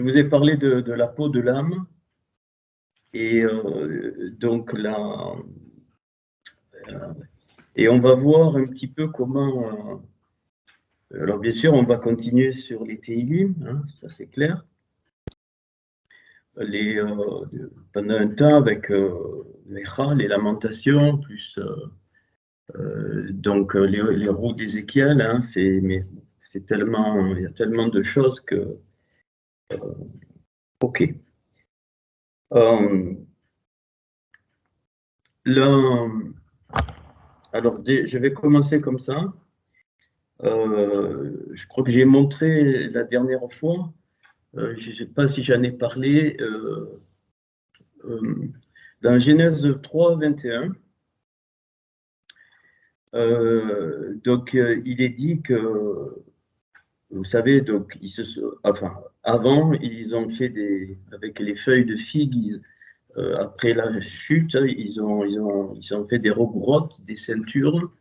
vous ai parlé de la peau de l'âme, et donc et on va voir un petit peu comment. Alors bien sûr, on va continuer sur les Tehillim, hein, ça c'est clair. Pendant un temps avec les chats, les lamentations, plus donc les roues d'Ézéchiel, hein, mais c'est tellement, il y a tellement de choses que. Ok. Alors, je vais commencer comme ça. Je crois que j'ai montré la dernière fois, je ne sais pas si j'en ai parlé, dans Genèse 3, 21. Donc, il est dit que, vous savez, donc, avant, ils ont fait avec les feuilles de figue, après la chute, ils ont fait des rebrottes, des ceintures.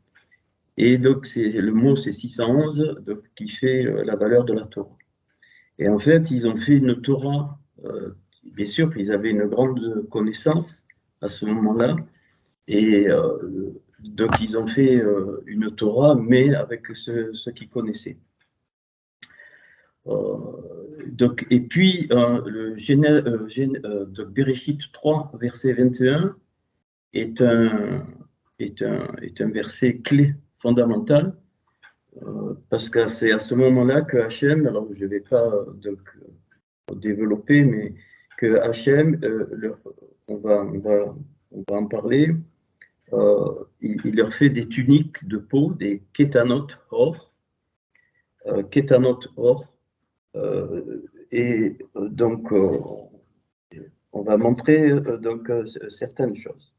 Et donc, le mot, c'est 611, donc, qui fait la valeur de la Torah. Et en fait, ils ont fait une Torah, bien sûr qu'ils avaient une grande connaissance à ce moment-là, et donc ils ont fait une Torah, mais avec ce qu'ils connaissaient. Donc, et puis, donc Bereshit 3, verset 21, est un verset clé, fondamental, parce que c'est à ce moment-là que Hachem, alors je ne vais pas donc, développer, mais que Hachem, on va en parler, il leur fait des tuniques de peau, des kétanot or, et donc on va montrer donc certaines choses.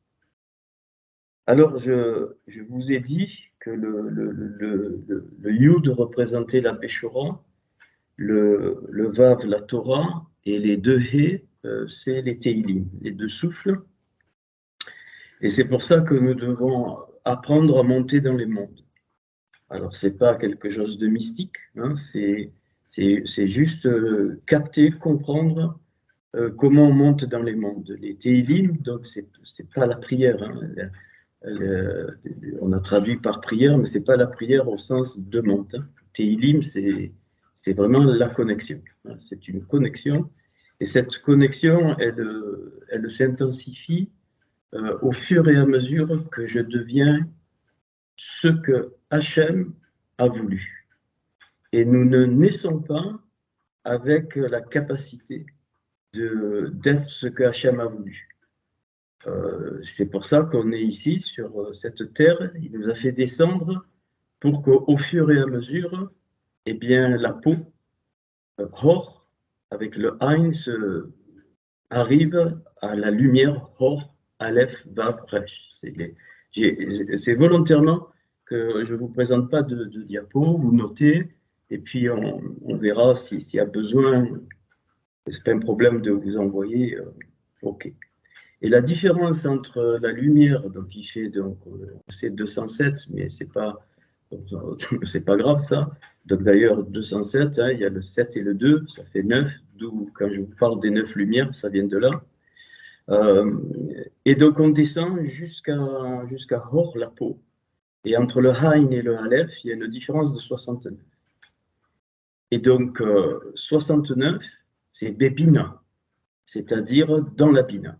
Alors, je vous ai dit que le Yud représentait la Béchora, le Vav, la Torah, et les deux He, c'est les Tehillim, les deux souffles. Et c'est pour ça que nous devons apprendre à monter dans les mondes. Alors, ce n'est pas quelque chose de mystique, hein, c'est juste capter, comprendre comment on monte dans les mondes. Les Tehillim, donc, c'est pas la prière, hein, on a traduit par prière, mais ce n'est pas la prière au sens de monte. Hein. Tehillim, c'est vraiment la connexion. Hein. C'est une connexion. Et cette connexion, elle s'intensifie au fur et à mesure que je deviens ce que Hachem a voulu. Et nous ne naissons pas avec la capacité d'être ce que Hachem a voulu. C'est pour ça qu'on est ici sur cette terre. Il nous a fait descendre pour qu'au fur et à mesure, eh bien, la peau, Hor, avec le Ein, arrive à la lumière Hor, Aleph, Vav, Resh. C'est volontairement que je ne vous présente pas de diapo, vous notez, et puis on verra s'il y a besoin. Ce n'est pas un problème de vous envoyer. OK. Et la différence entre la lumière, donc qui fait donc c'est 207, mais c'est pas grave ça. Donc d'ailleurs 207, hein, il y a le 7 et le 2, ça fait 9, d'où quand je vous parle des 9 lumières, ça vient de là. Et donc on descend jusqu'à Hor, la peau. Et entre le Haïn et le Aleph, il y a une différence de 69. Et donc 69, c'est Bébina, c'est-à-dire dans la Bina.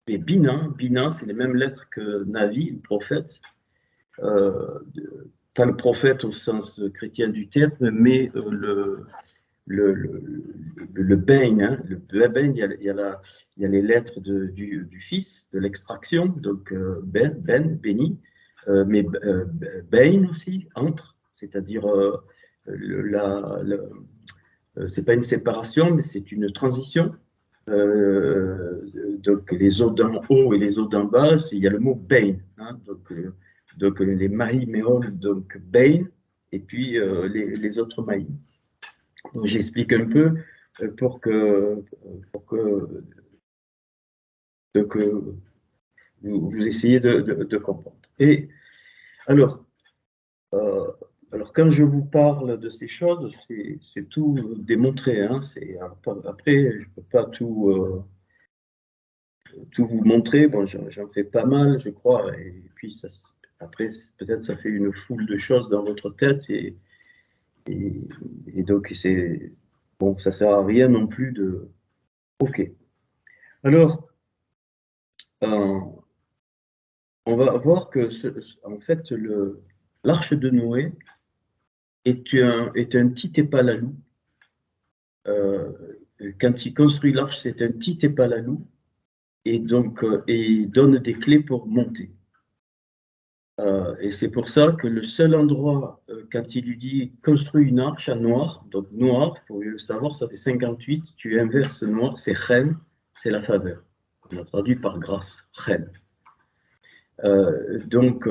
Et Bina, c'est les mêmes lettres que Navi, le prophète, pas le prophète au sens chrétien du terme, mais le Bein, hein, le Bein, il y a les lettres du fils, de l'extraction, donc Ben, béni, mais Bein aussi, entre, c'est-à-dire c'est pas une séparation, mais c'est une transition. Donc les eaux d'en haut et les eaux d'en bas, il y a le mot Bain, hein, donc les maïs méol, donc Bain, et puis les autres maïs. J'explique un peu pour que vous essayez de comprendre. Et alors, Alors, quand je vous parle de ces choses, c'est tout démontré, hein. Après, je ne peux pas tout vous montrer. Bon, j'en fais pas mal, je crois. Et puis, après, peut-être ça fait une foule de choses dans votre tête. Et, et donc, bon, ça sert à rien non plus de... OK. Alors, euh, on va voir que, en fait, l'arche de Noé est un petit épalalou. Euh, Quand il construit l'arche, c'est un petit épalalou et donc il donne des clés pour monter. Et c'est pour ça que le seul endroit, quand il lui dit construis une arche à noir, donc noir, il faut le savoir, ça fait 58, tu inverses noir, c'est chen, c'est la faveur. On a traduit par grâce, chen. Donc,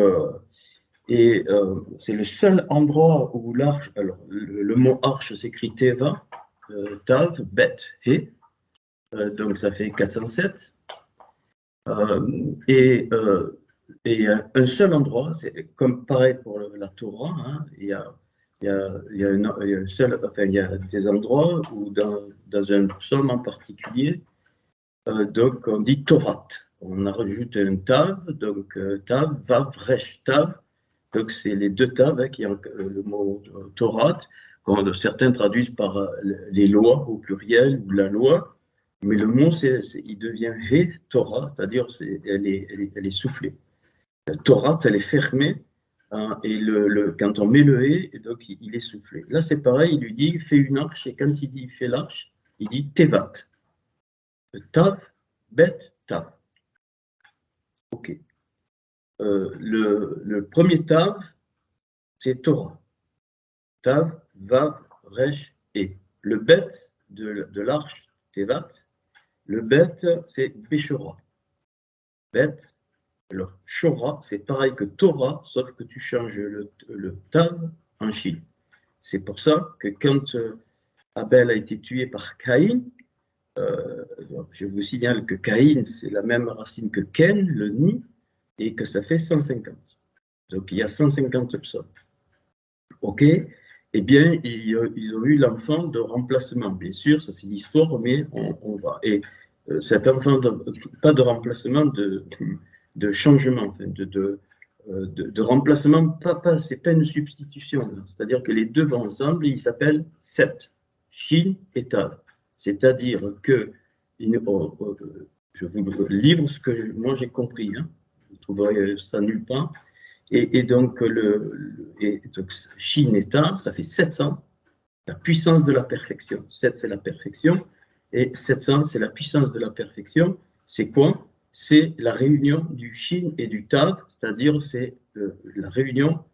c'est le seul endroit où l'arche, alors le mot arche s'écrit teva, tav, bet, he, donc ça fait 407. Et il y a un seul endroit, c'est comme pareil pour la Torah, hein, il y a un seul, enfin, il y a des endroits où dans un psaume en particulier, donc on dit Torah. On a rajouté un tav, donc tav, vav, resh, tav. Donc c'est les deux tav hein, qui ont le mot Torah, quand certains traduisent par les lois au pluriel ou la loi. Mais le mot, il devient He Torah, c'est-à-dire elle est soufflée. La Torah, elle est fermée, hein, et quand on met le He, donc il est soufflé. Là, c'est pareil, il lui dit fais une arche, et quand il dit fais l'arche, il dit Tevat. Tav, Bet, Tav. Ok. Le premier Tav, c'est Torah. Tav, Vav, Resh, et. Le Bet de l'arche, Tevat, le Bet, c'est Beshora. Bet, alors, Shora, c'est pareil que Torah, sauf que tu changes le Tav en Shin. C'est pour ça que quand Abel a été tué par Caïn, je vous signale que Caïn, c'est la même racine que Ken, le Ni, et que ça fait 150. Donc il y a 150 psaumes. OK. Eh bien, ils ont eu l'enfant de remplacement. Bien sûr, ça c'est l'histoire, mais on va. Et cet enfant, pas de remplacement, de changement, enfin, de remplacement, c'est pas une substitution. C'est-à-dire que les deux vont ensemble et ils s'appellent Seth, Shin et Tav. C'est-à-dire que, je vous livre ce que moi j'ai compris, hein. Vous trouverez ça nulle part. Et donc, Shin et Tav, ça fait 700, la puissance de la perfection. 7, c'est la perfection, et 700, c'est la puissance de la perfection. C'est quoi? C'est la réunion du Shin et du Tav, c'est-à-dire c'est la réunion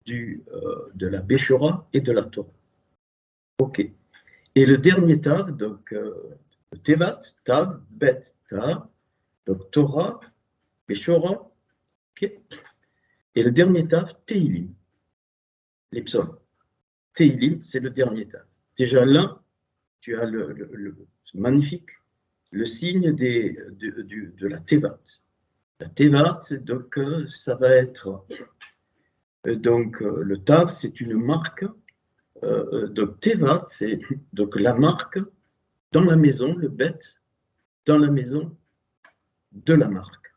de la Beshora et de la Torah. OK. Et le dernier Tav, donc Tevat, Tav, Bet, Tav, donc Torah, Beshora, OK. Et le dernier Tav, Teilim, les psaumes. Teilim, c'est le dernier Tav. Déjà là, tu as le magnifique, le signe de la Tevat. La Tevat, donc ça va être, donc le Tav, c'est une marque, donc Tevat, c'est donc la marque dans la maison, le Bet, dans la maison de la marque.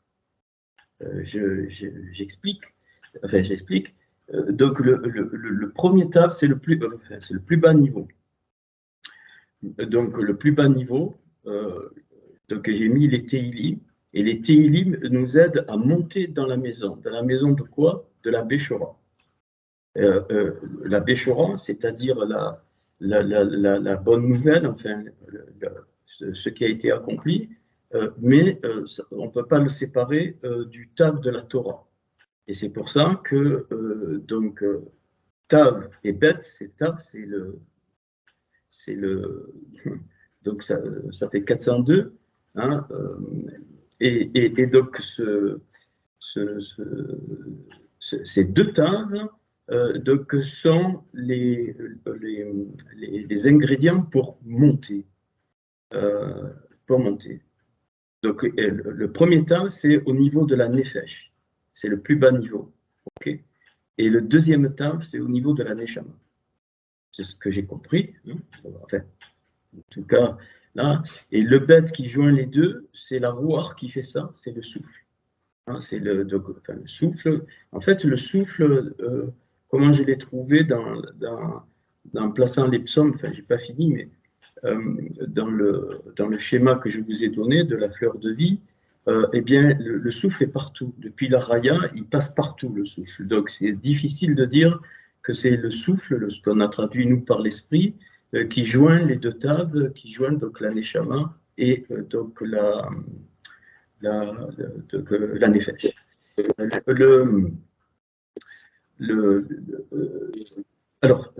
J'explique, enfin j'explique. Donc le premier Tav, c'est le plus bas niveau. Donc le plus bas niveau, donc j'ai mis les Teilim, et les Teilim nous aident à monter dans la maison. Dans la maison de quoi? De la Béchora. La Béchora, c'est-à-dire la bonne nouvelle, enfin, ce qui a été accompli, mais on ne peut pas le séparer du Tav de la Torah. Et c'est pour ça que donc Tav et Bet, c'est Tav, donc ça fait 402, hein, et donc ces deux tables donc, sont les ingrédients pour monter. Pour monter. Donc le premier table, c'est au niveau de la nefesh, c'est le plus bas niveau. Okay. Et le deuxième tav, c'est au niveau de la neshama. C'est ce que j'ai compris. Hein. Enfin, en tout cas, là. Et le bet qui joint les deux, c'est la rouar qui fait ça, c'est le souffle. Hein, c'est le souffle. En fait, le souffle, comment je l'ai trouvé dans plaçant les psaumes, enfin, j'ai pas fini, mais dans le schéma que je vous ai donné de la fleur de vie, eh bien, le souffle est partout. Depuis la raya, il passe partout, le souffle. Donc, c'est difficile de dire que c'est le souffle, ce qu'on a traduit, nous, par l'esprit, qui joint les deux tables, qui joint donc la neshama et donc la nefesh. Alors,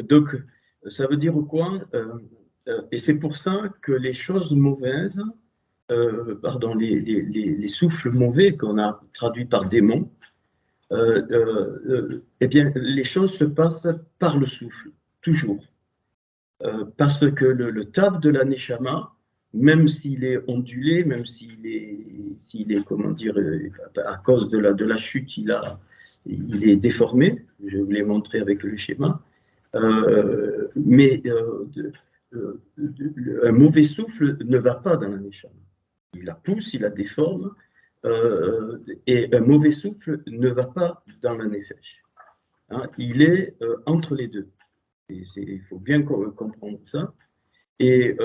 donc, ça veut dire quoi? Et c'est pour ça que les choses mauvaises, pardon, les souffles mauvais qu'on a traduits par démons, eh bien, les choses se passent par le souffle, toujours. Parce que le tav de la neshama, même s'il est ondulé, même s'il est, comment dire, à cause de la chute, il est déformé, je vous l'ai montré avec le schéma, mais un mauvais souffle ne va pas dans la neshama. Il la pousse, il la déforme, et un mauvais souffle ne va pas dans la nefesh. Hein, il est entre les deux. Il faut bien comprendre ça. Et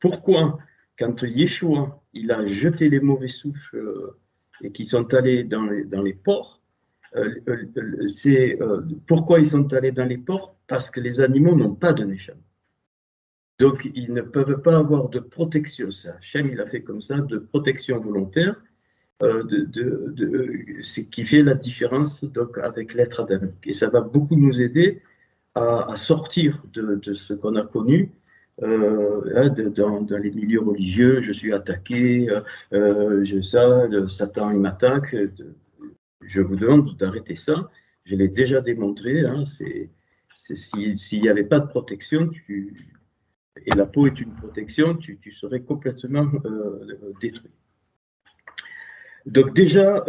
pourquoi, quand Yeshua il a jeté les mauvais souffles et qui sont allés dans les ports, pourquoi ils sont allés dans les ports? Parce que les animaux n'ont pas de neshama. Donc, ils ne peuvent pas avoir de protection. Ça, Hachem, il a fait comme ça, de protection volontaire, ce qui fait la différence donc, avec l'être adamique. Et ça va beaucoup nous aider à sortir de ce qu'on a connu dans les milieux religieux. Je suis attaqué, Satan il m'attaque. Je vous demande d'arrêter ça. Je l'ai déjà démontré. Hein, s'il n'y avait pas de protection, et la peau est une protection, tu serais complètement détruit. Donc déjà,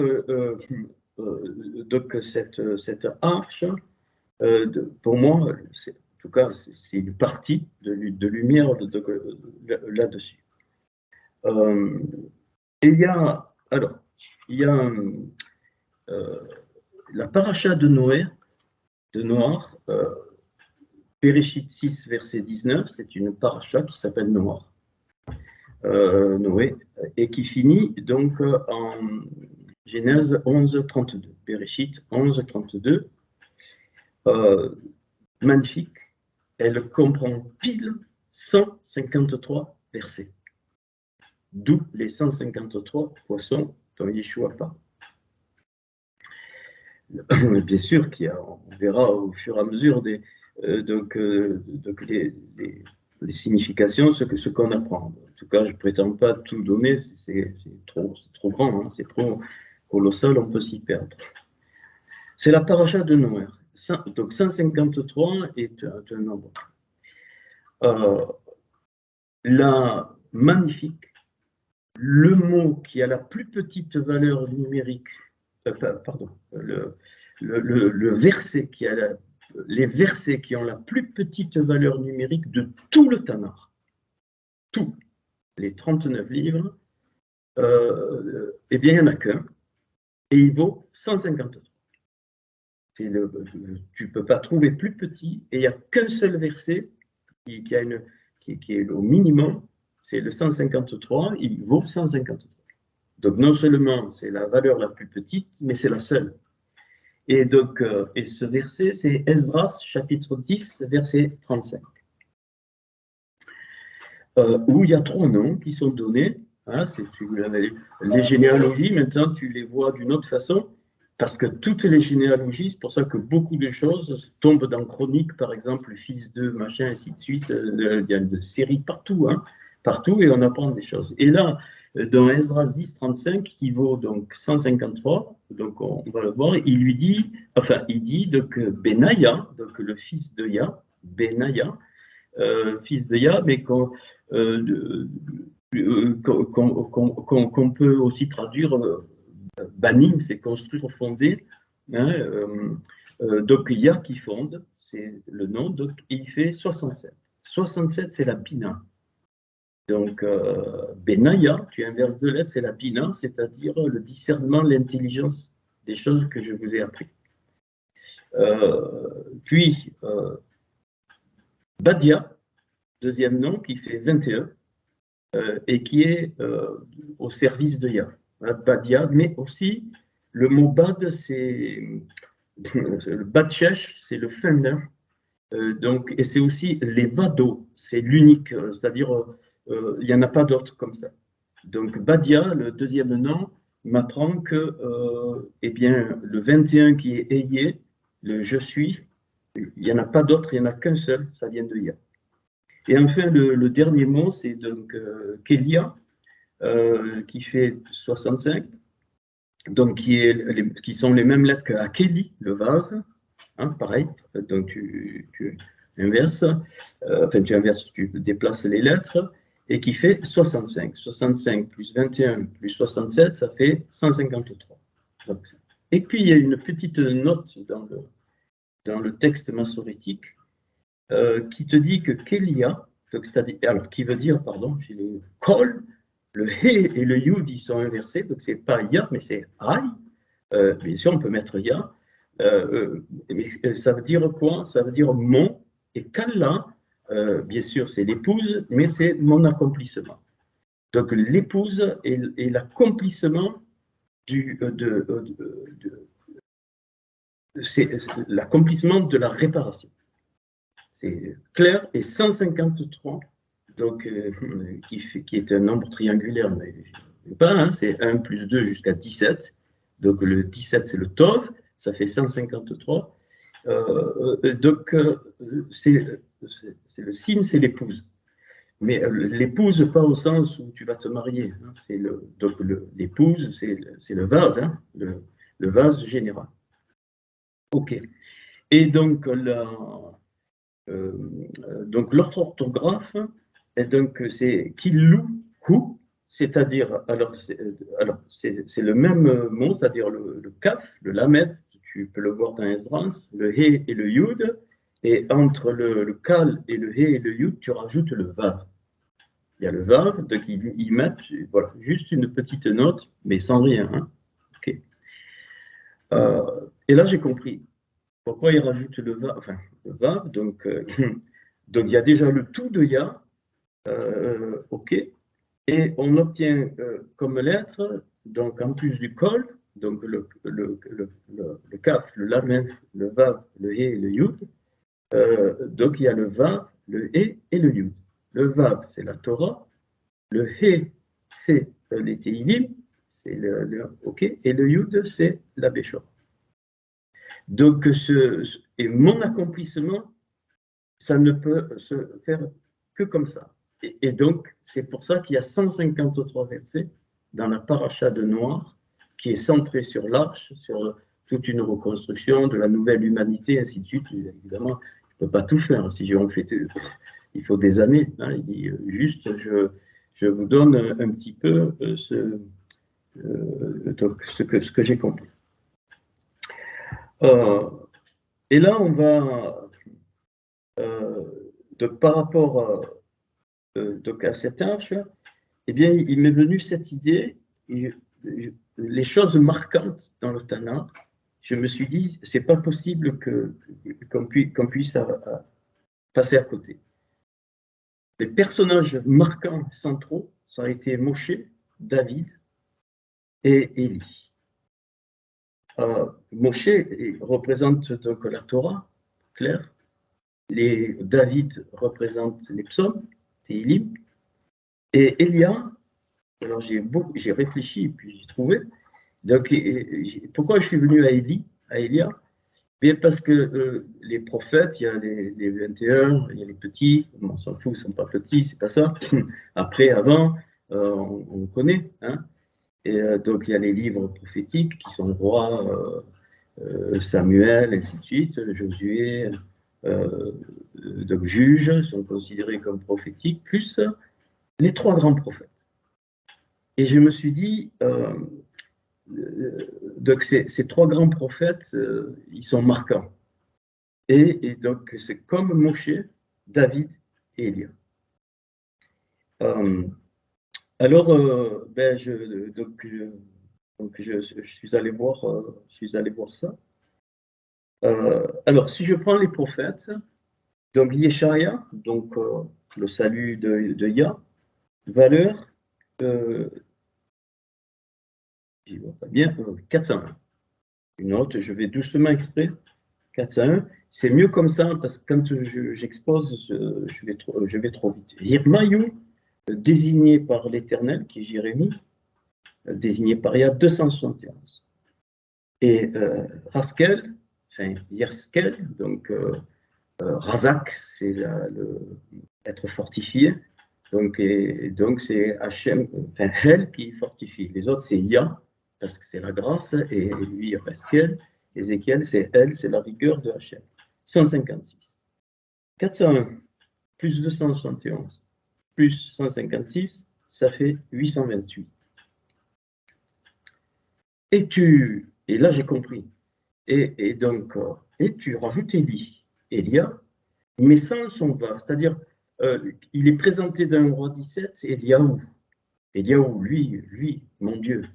donc cette arche, pour moi, en tout cas, c'est une partie de lumière là-dessus. Et il y a la paracha de Noach, Bereshit 6, verset 19, c'est une paracha qui s'appelle Noach, Noé, et qui finit donc en Genèse 11, 32. Bereshit 11, 32. Magnifique. Elle comprend pile 153 versets. D'où les 153 poissons dont Yeshua parle. Bien sûr on verra au fur et à mesure les significations, ce qu'on apprend. En tout cas, je ne prétends pas tout donner, c'est trop grand, hein, c'est trop colossal, on peut s'y perdre. C'est la paracha de Noé. Donc 153 est un nombre. La magnifique, le mot qui a la plus petite valeur numérique, pardon, le verset qui a les versets qui ont la plus petite valeur numérique de tout le Tanakh, tous les 39 livres, eh bien il n'y en a qu'un, et il vaut 153. Tu ne peux pas trouver plus petit, et il n'y a qu'un seul verset qui est au minimum, c'est le 153, il vaut 153. Donc non seulement c'est la valeur la plus petite, mais c'est la seule. Et donc, et ce verset, c'est Esdras, chapitre 10, verset 35. Où il y a 3 noms qui sont donnés. Hein, les généalogies, maintenant, tu les vois d'une autre façon, parce que toutes les généalogies, c'est pour ça que beaucoup de choses tombent dans Chronique, par exemple, fils de machin, ainsi de suite. Il y a une série partout, hein, partout, et on apprend des choses. Et là, dans Esdras 10, 35, qui vaut donc 153, donc on va le voir, il dit donc Benaya, donc le fils de Ya, Benaya, fils de Ya, mais qu'on peut aussi traduire Banim, c'est construire, fonder, Hein, donc Ya qui fonde, c'est le nom, donc il fait 67. 67, c'est la Bina. Donc, Benaya, tu inverses deux lettres, c'est la Bina, c'est-à-dire le discernement, l'intelligence des choses que je vous ai appris. Puis, Badia, deuxième nom, qui fait 21, et qui est au service de Ya. Badia, mais aussi, le mot Bad, c'est le Badchesh, c'est le féminin. Donc, et c'est aussi les Vado, c'est l'unique, c'est-à-dire il n'y en a pas d'autres comme ça. Donc Badia, le deuxième nom, m'apprend que eh bien, le 21 qui est Eye, le je suis, il n'y en a pas d'autre, il n'y en a qu'un seul, ça vient de Ya. Et enfin, le dernier mot, c'est donc Kelia, qui fait 65, donc qui sont les mêmes lettres qu'Akeli, le vase, hein, pareil, donc tu inverses, enfin tu déplaces les lettres, et qui fait 65. 65 plus 21 plus 67, ça fait 153. Donc, et puis il y a une petite note dans le texte massorétique qui te dit que Kélia, alors qui veut dire, pardon, j'ai le Kol, le He et le Yud, ils sont inversés, donc c'est pas Ya, mais c'est Aï. Bien sûr, on peut mettre Ya. Mais ça veut dire quoi? Ça veut dire mon, et Kalla, bien sûr, c'est l'épouse, mais c'est mon accomplissement. Donc l'épouse est l'accomplissement c'est l'accomplissement de la réparation. C'est clair, et 153, donc, qui est un nombre triangulaire, mais pas, hein, c'est 1 plus 2 jusqu'à 17. Donc le 17, c'est le Tov, ça fait 153. Donc, c'est le signe, c'est l'épouse. Mais l'épouse, pas au sens où tu vas te marier. Hein, donc l'épouse, c'est le vase, hein, le vase général. OK. Et donc, donc l'autre orthographe, et donc c'est Kilou, c'est-à-dire, alors c'est le même mot, c'est-à-dire le kaf, le lamed, tu peux le voir dans Esdras, le he et le yud, et entre le kal et le he et le yud, tu rajoutes le vav. Il y a le vav, donc ils mettent voilà, juste une petite note, mais sans rien. Hein. Okay. Et là, j'ai compris. Pourquoi ils rajoutent le vav, enfin, le vav, donc, donc il y a déjà le tout de ya, OK, et on obtient comme lettre, donc en plus du kol, donc le kaf, le lamed, le vav, le he et le yud, donc il y a le vav, le he et le yud. Le vav, c'est la Torah, le he, c'est les Teilim, c'est OK, et le yud, c'est la Béchor. Donc, et mon accomplissement, ça ne peut se faire que comme ça. Et donc, c'est pour ça qu'il y a 153 versets dans la paracha de Noir, qui est centrée sur l'arche, sur toute une reconstruction de la nouvelle humanité, ainsi de suite. Évidemment, je ne peux pas tout faire. Si on fait, il faut des années. Hein. Juste, je vous donne un petit peu donc ce que j'ai compris. Et là, on va, donc par rapport donc à cette arche, eh bien, il m'est venu cette idée, les choses marquantes dans le Tana, je me suis dit, c'est pas possible qu'on puisse passer à côté. Les personnages marquants centraux, ça a été Moshe, David et Élie. Moshe représente donc la Torah, clair. David représente les psaumes, Tehillim. Et Elia, alors j'ai réfléchi et puis j'ai trouvé. Donc, pourquoi je suis venu à Elia? Bien parce que les prophètes, il y a les 21, il y a les petits, on s'en fout, ils ne sont pas petits, c'est pas ça. Après, avant, on connaît. Hein. Et donc, il y a les livres prophétiques qui sont Roi, Samuel, ainsi de suite, Josué, donc juges sont considérés comme prophétiques, plus les 3 grands prophètes. Et je me suis dit, donc ces trois grands prophètes, ils sont marquants. Et donc c'est comme Moshe, David et Élia. Alors, je suis allé voir, ça. Alors, si je prends les prophètes, donc Yeshaïa, donc le salut de Yah, valeur, je vois pas bien, 401. Une autre, je vais doucement exprès, 401. C'est mieux comme ça, parce que quand j'expose, je vais trop vite. Yirmaïou, désigné par l'Éternel, qui est Jérémie, désigné par Yah, 271. Et Raskel, enfin Yerskel, donc Razak, c'est être fortifié. Donc c'est Hachem, enfin Hel qui fortifie. Les autres, c'est Yah, parce que c'est la grâce, et lui, Raskel, Ézéchiel, c'est Elle, c'est la rigueur de Hachem. 156. 401 plus 271 plus 156, ça fait 828. Et là j'ai compris, et donc, tu rajoutes Élia, mais sans son va, c'est-à-dire, il est présenté dans le roi 17, Eliaou, lui, mon Dieu,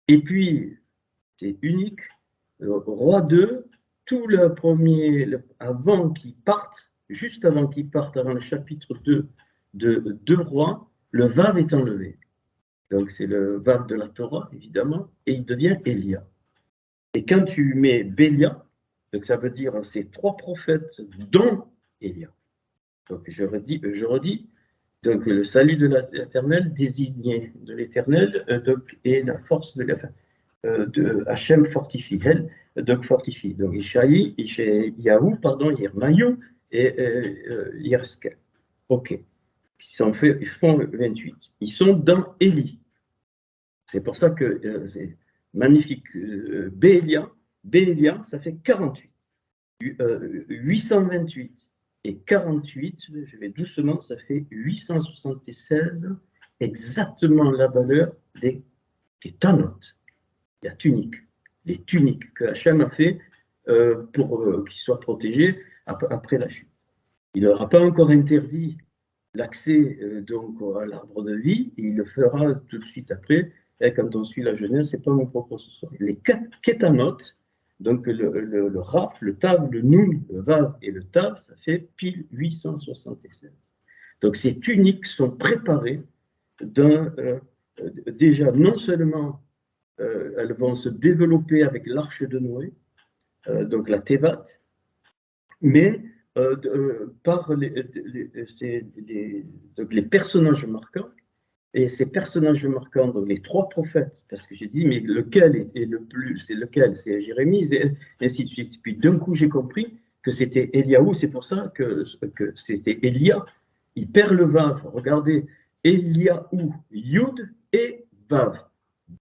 et puis, c'est unique, roi 2, tout le premier, avant qu'il parte, juste avant qu'il parte, avant le chapitre 2 de 2 rois, le Vav est enlevé. Donc c'est le Vav de la Torah, évidemment, et il devient Élia. Et quand tu mets Bélia, donc ça veut dire ces trois prophètes, dont Élia. Donc je redis, donc le salut de l'Éternel, désigné de l'Éternel, et la force de Hachem fortifie, elle, donc fortifie. Donc Yahou, Yirmaïou et Yerskel. Ok. Ils font 28. Ils sont dans Élie. C'est pour ça que c'est magnifique. Bélia, ça fait 48. 828 et 48, je vais doucement, ça fait 876, exactement la valeur des Tanot, la tunique, les tuniques que Hachem a fait pour qu'ils soient protégés après la chute. Il n'aura pas encore interdit l'accès donc à l'arbre de vie, et il le fera tout de suite après. Et quand on suit la Genèse, c'est pas mon propos ce soir. Les kétanotes, donc le Raf, le Tav, le Nun, le Vav et le Tav, ça fait pile 876. Donc ces tuniques sont préparées déjà non seulement elles vont se développer avec l'arche de Noé, donc la Tevat, mais par les personnages marquants. Et ces personnages marquants, donc les trois prophètes, parce que j'ai dit, mais lequel est le plus, c'est lequel? C'est Jérémie, et ainsi de suite. Puis d'un coup, j'ai compris que c'était Eliaou, c'est pour ça que c'était Elia. Il perd le Vav. Regardez, Eliaou, Yud et Vav.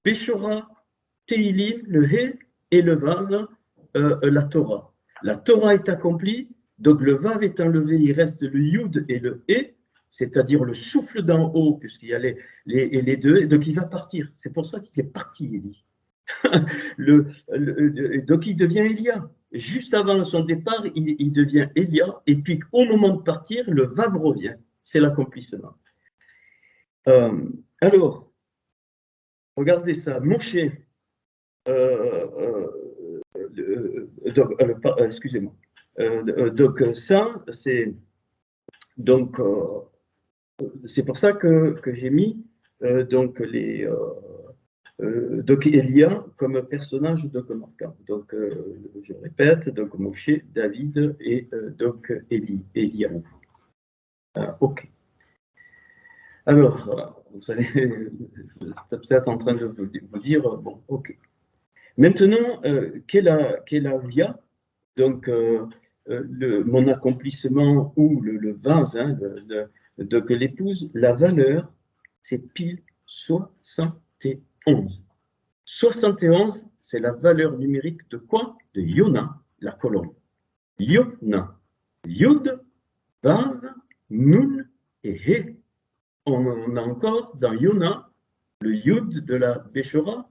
Béchora, Teilim, le He et le Vav, la Torah. La Torah est accomplie, donc le Vav est enlevé, il reste le Yud et le He, c'est-à-dire le souffle d'en haut, puisqu'il y a les deux, donc il va partir. C'est pour ça qu'il est parti, Élie. Donc il devient Élia. Juste avant son départ, il devient Élia, et puis au moment de partir, le Vav revient. C'est l'accomplissement. Alors, regardez ça, Moshe, excusez-moi. Donc ça, c'est pour ça que j'ai mis donc Elia comme personnage marquant. Donc je répète, donc Moshe, David et donc Eliaou. Ok. Alors, vous allez peut-être en train de vous dire, bon, ok. Maintenant, Kélaouia, donc mon accomplissement ou le vase de l'épouse, la valeur, c'est pile 71. 71, c'est la valeur numérique de quoi? De Yona, la colonne. Yona, Yud, Vav, Nun et He. On a encore dans Yona le Yud de la Béchora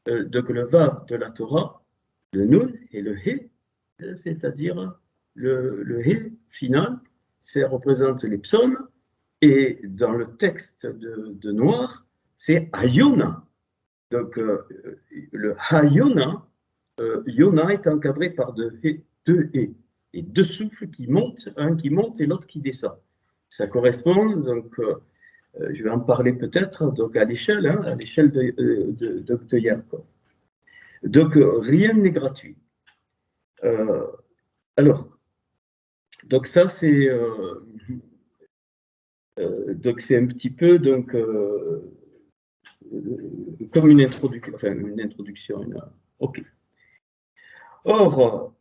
donc le Vav de la Torah, le Nun et le He, c'est-à-dire le He final, ça représente les psaumes, et dans le texte de Noir, c'est Hayona. Donc le Hayona, Yona est encadré par deux He, et deux souffles qui montent, un qui monte et l'autre qui descend. Ça correspond, donc je vais en parler peut-être, donc à l'échelle de Yaakov. Donc rien n'est gratuit. Alors, donc ça c'est donc c'est un petit peu donc comme une introduction, enfin une introduction. Ok. Or,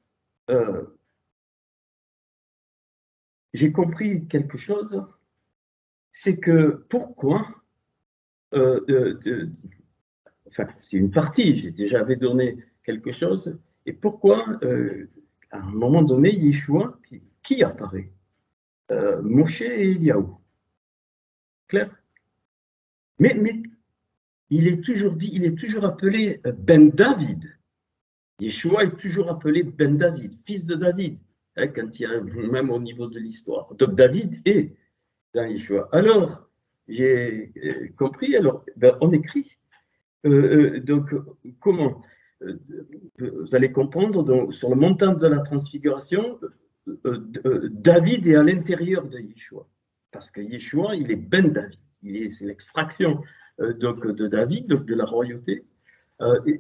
j'ai compris quelque chose, c'est que pourquoi, enfin c'est une partie, j'ai déjà donné quelque chose, et pourquoi à un moment donné, Yeshua, qui apparaît Moshe et Eliaou. Clair? Mais il est toujours dit, il est toujours appelé Ben David. Yeshua est toujours appelé Ben David, fils de David, hein, quand il y a même au niveau de l'histoire. Donc David est dans Yeshua. Alors, j'ai compris, alors ben, on écrit. Donc, comment vous allez comprendre, donc, sur le montant de la transfiguration, David est à l'intérieur de Yeshua. Parce que Yeshua, il est Ben David. C'est l'extraction donc, de David, donc de la royauté.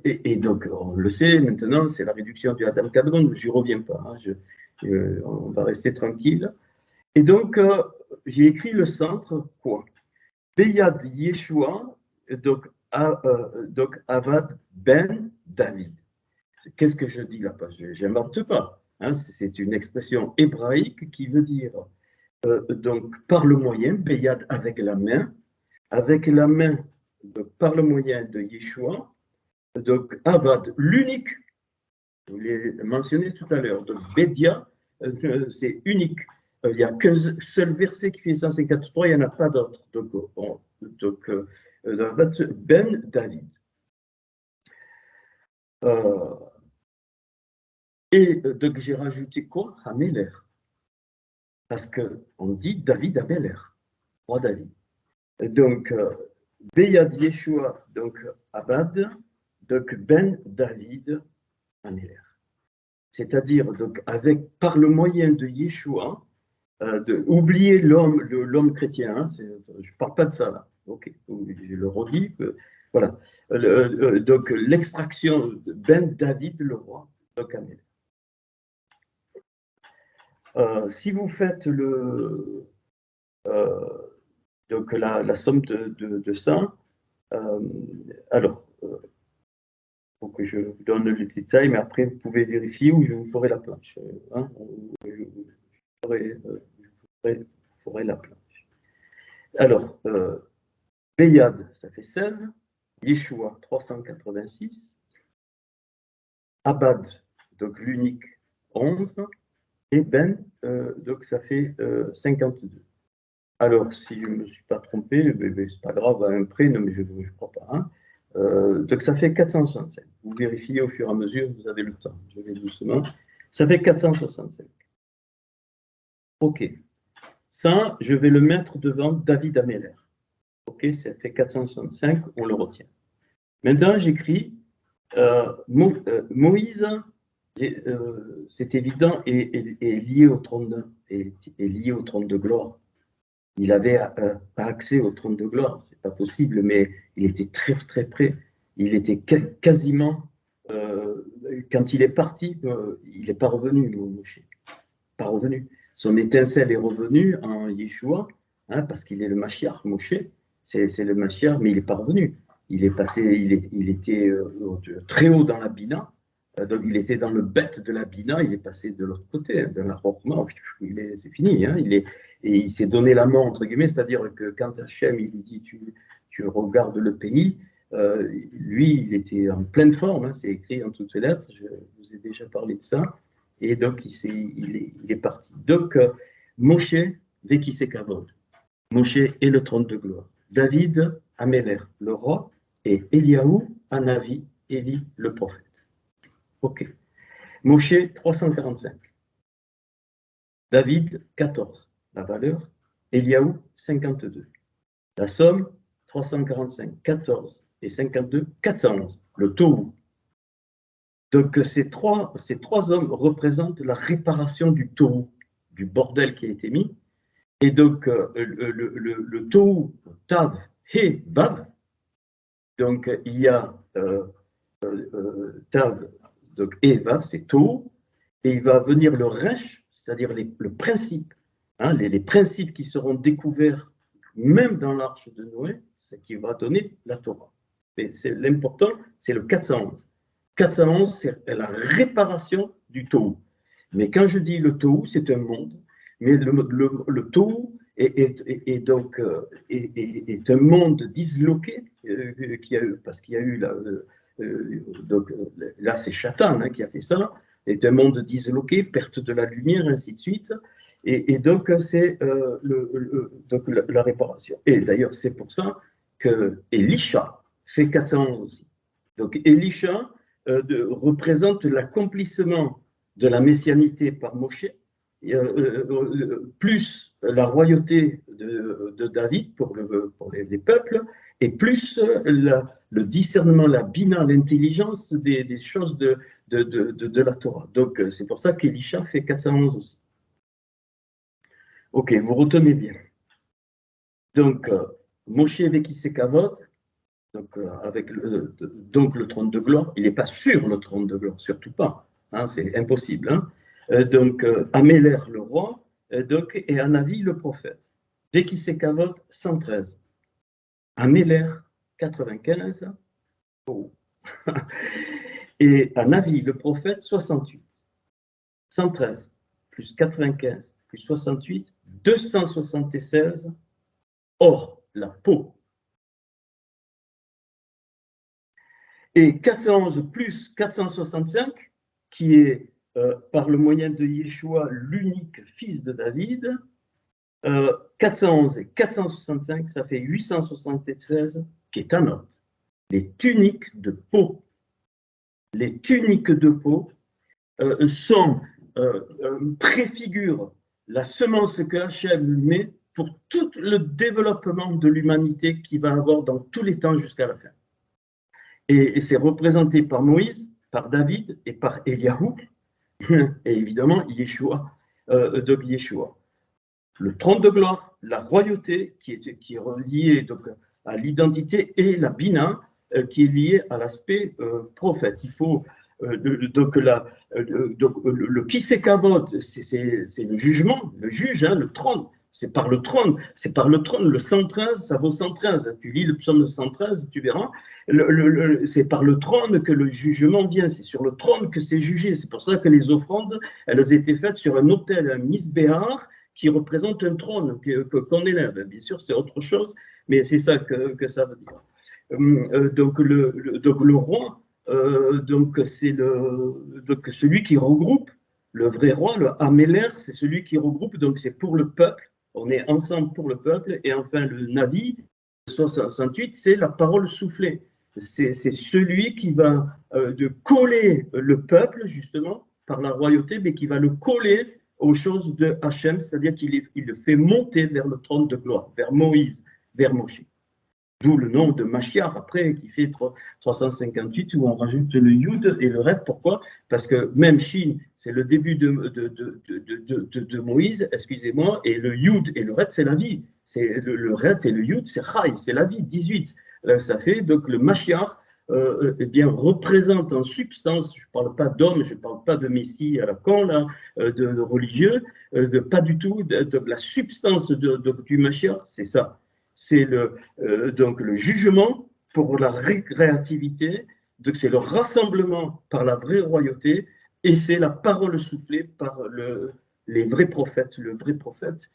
Et donc, on le sait maintenant, c'est la réduction du Adam Kadmon, je n'y reviens pas, hein, on va rester tranquille. Et donc, j'ai écrit le centre, quoi? Beyad Yeshua, donc Avad Ben David. Qu'est-ce que je dis là-bas? Je n'invente pas. Hein, c'est une expression hébraïque qui veut dire donc par le moyen, Beyad avec la main donc, par le moyen de Yeshua, donc Avad, l'unique, je l'ai mentionné tout à l'heure, donc Bédia, c'est unique. Il n'y a qu'un seul verset qui fait 153, il n'y en a pas d'autre. Donc Ben David. Et donc j'ai rajouté quoi? Améler. Parce qu'on dit David Améler, roi David. Donc, Beyad Yeshua, donc Abad, donc Ben David Améler. C'est-à-dire, donc, par le moyen de Yeshua, oublier l'homme chrétien, hein, je ne parle pas de ça là, ok, je le redis, voilà. Donc, l'extraction de Ben David, le roi, donc Améler. Si vous faites donc la somme de ça, alors, faut que je vous donne le détail, mais après vous pouvez vérifier ou je vous ferai la planche. Hein, je ferai la planche. Alors, Beyad, ça fait 16, Yeshua, 386, Abad, donc l'unique, 11, et Ben, donc ça fait 52. Alors, si je ne me suis pas trompé, c'est pas grave, à un près, non, mais je ne crois pas. Hein. Donc, ça fait 465. Vous vérifiez au fur et à mesure, vous avez le temps. Je vais doucement. Ça fait 465. OK. Ça, je vais le mettre devant David Améler. OK, ça fait 465, on le retient. Maintenant, j'écris Moïse, c'est évident, est lié au trône de gloire. Il avait pas accès au trône de gloire, c'est pas possible, mais il était très très près. Il était quasiment, quand il est parti, il n'est pas revenu, Moshe. Pas revenu. Son étincelle est revenue en Yeshua, hein, parce qu'il est le Mashiach, Moshe, c'est le Mashiach, mais il n'est pas revenu. Il est passé, il était très haut dans la Bina, donc il était dans le bête de la Bina, il est passé de l'autre côté, de la Rochma, c'est fini, hein, et il s'est donné la main, entre guillemets, c'est-à-dire que quand Hachem, il lui dit, tu regardes le pays, lui, il était en pleine forme, hein, c'est écrit en toutes les lettres, je vous ai déjà parlé de ça, et donc il est parti. Donc, Moshe, Vekisekavod, Moshe est le trône de gloire. David, Améler, le roi, et Eliaou, Anavi, Élie le prophète. Ok. Moshe 345. David 14. La valeur. Eliaou 52. La somme 345, 14 et 52, 411. Le Tohu. Donc ces trois hommes représentent la réparation du Tohu, du bordel qui a été mis. Et donc le Tohu, Tav, He, Vav. Donc il y a Tav, donc He, Vav, c'est Tohu. Et il va venir le Resh, c'est-à-dire le principe, hein, les principes qui seront découverts même dans l'arche de Noé, ce qui va donner la Torah. C'est l'important, c'est le 411. 411, c'est la réparation du Tohu. Mais quand je dis le Tohu, c'est un monde, mais le Tohu est donc est un monde disloqué, parce qu'il y a eu donc là c'est Shatan hein, qui a fait ça, est un monde disloqué, perte de la lumière, ainsi de suite. Et donc, c'est donc la réparation. Et d'ailleurs, c'est pour ça que Elisha fait 411 aussi. Donc, Elisha représente l'accomplissement de la messianité par Moshe, plus la royauté de David pour les peuples, et plus le discernement, la bina, l'intelligence des choses de la Torah. Donc, c'est pour ça qu'Elisha fait 411 aussi. Ok, vous retenez bien. Donc, Moshe Vekisekavot, donc avec donc le trône de gloire, il n'est pas sur le trône de gloire, surtout pas, hein, c'est impossible. Hein. Donc, Améler le roi, donc, et Anavi le prophète. Vekisekavot 113. Améler 95. Oh. Et Anavi le prophète 68. 113 plus 95 plus 68, 276. Or, la peau. Et 411 plus 465, qui est par le moyen de Yeshua l'unique fils de David, 411 et 465, ça fait 873, qui est un autre. Les tuniques de peau. Les tuniques de peau préfigurent la semence que Hachem met pour tout le développement de l'humanité qui va avoir dans tous les temps jusqu'à la fin. Et c'est représenté par Moïse, par David et par Eliaou, et évidemment Yeshua, de Yeshua. Le trône de gloire, la royauté qui est reliée donc, à l'identité, et la bina qui est liée à l'aspect prophète. Il faut donc le kisekavot, c'est le jugement, le juge, hein, le trône. C'est par le trône, le 113, ça vaut 113. Tu lis le psaume 113, tu verras. C'est par le trône que le jugement vient, c'est sur le trône que c'est jugé. C'est pour ça que les offrandes, elles étaient faites sur un autel, un misbéar, qui représente un trône qu'on élève. Bien sûr, c'est autre chose, mais c'est ça que ça veut dire. Donc le roi, donc c'est celui qui regroupe. Le vrai roi, le Améler, c'est celui qui regroupe, donc c'est pour le peuple. On est ensemble pour le peuple. Et enfin, le Navi, 68, c'est la parole soufflée. C'est celui qui va de coller le peuple, justement, par la royauté, mais qui va le coller aux choses de Hachem, c'est-à-dire qu'il le fait monter vers le trône de gloire, vers Moïse, vers Moshe. D'où le nom de Mashiach, après, qui fait 358, où on rajoute le Yud et le Ret. Pourquoi? Parce que même Shin, c'est le début de Moïse, excusez-moi, et le Yud et le Ret, c'est la vie. C'est le Ret et le Yud, c'est Chai, c'est la vie, 18. Ça fait donc le Mashiach, eh bien, représente en substance, je ne parle pas d'homme, je ne parle pas de Messie à la con, là, de religieux, pas du tout, de la substance du Mashiach, c'est ça. C'est donc le jugement pour la réactivité, donc c'est le rassemblement par la vraie royauté, et c'est la parole soufflée par les vrais prophètes, le vrai prophète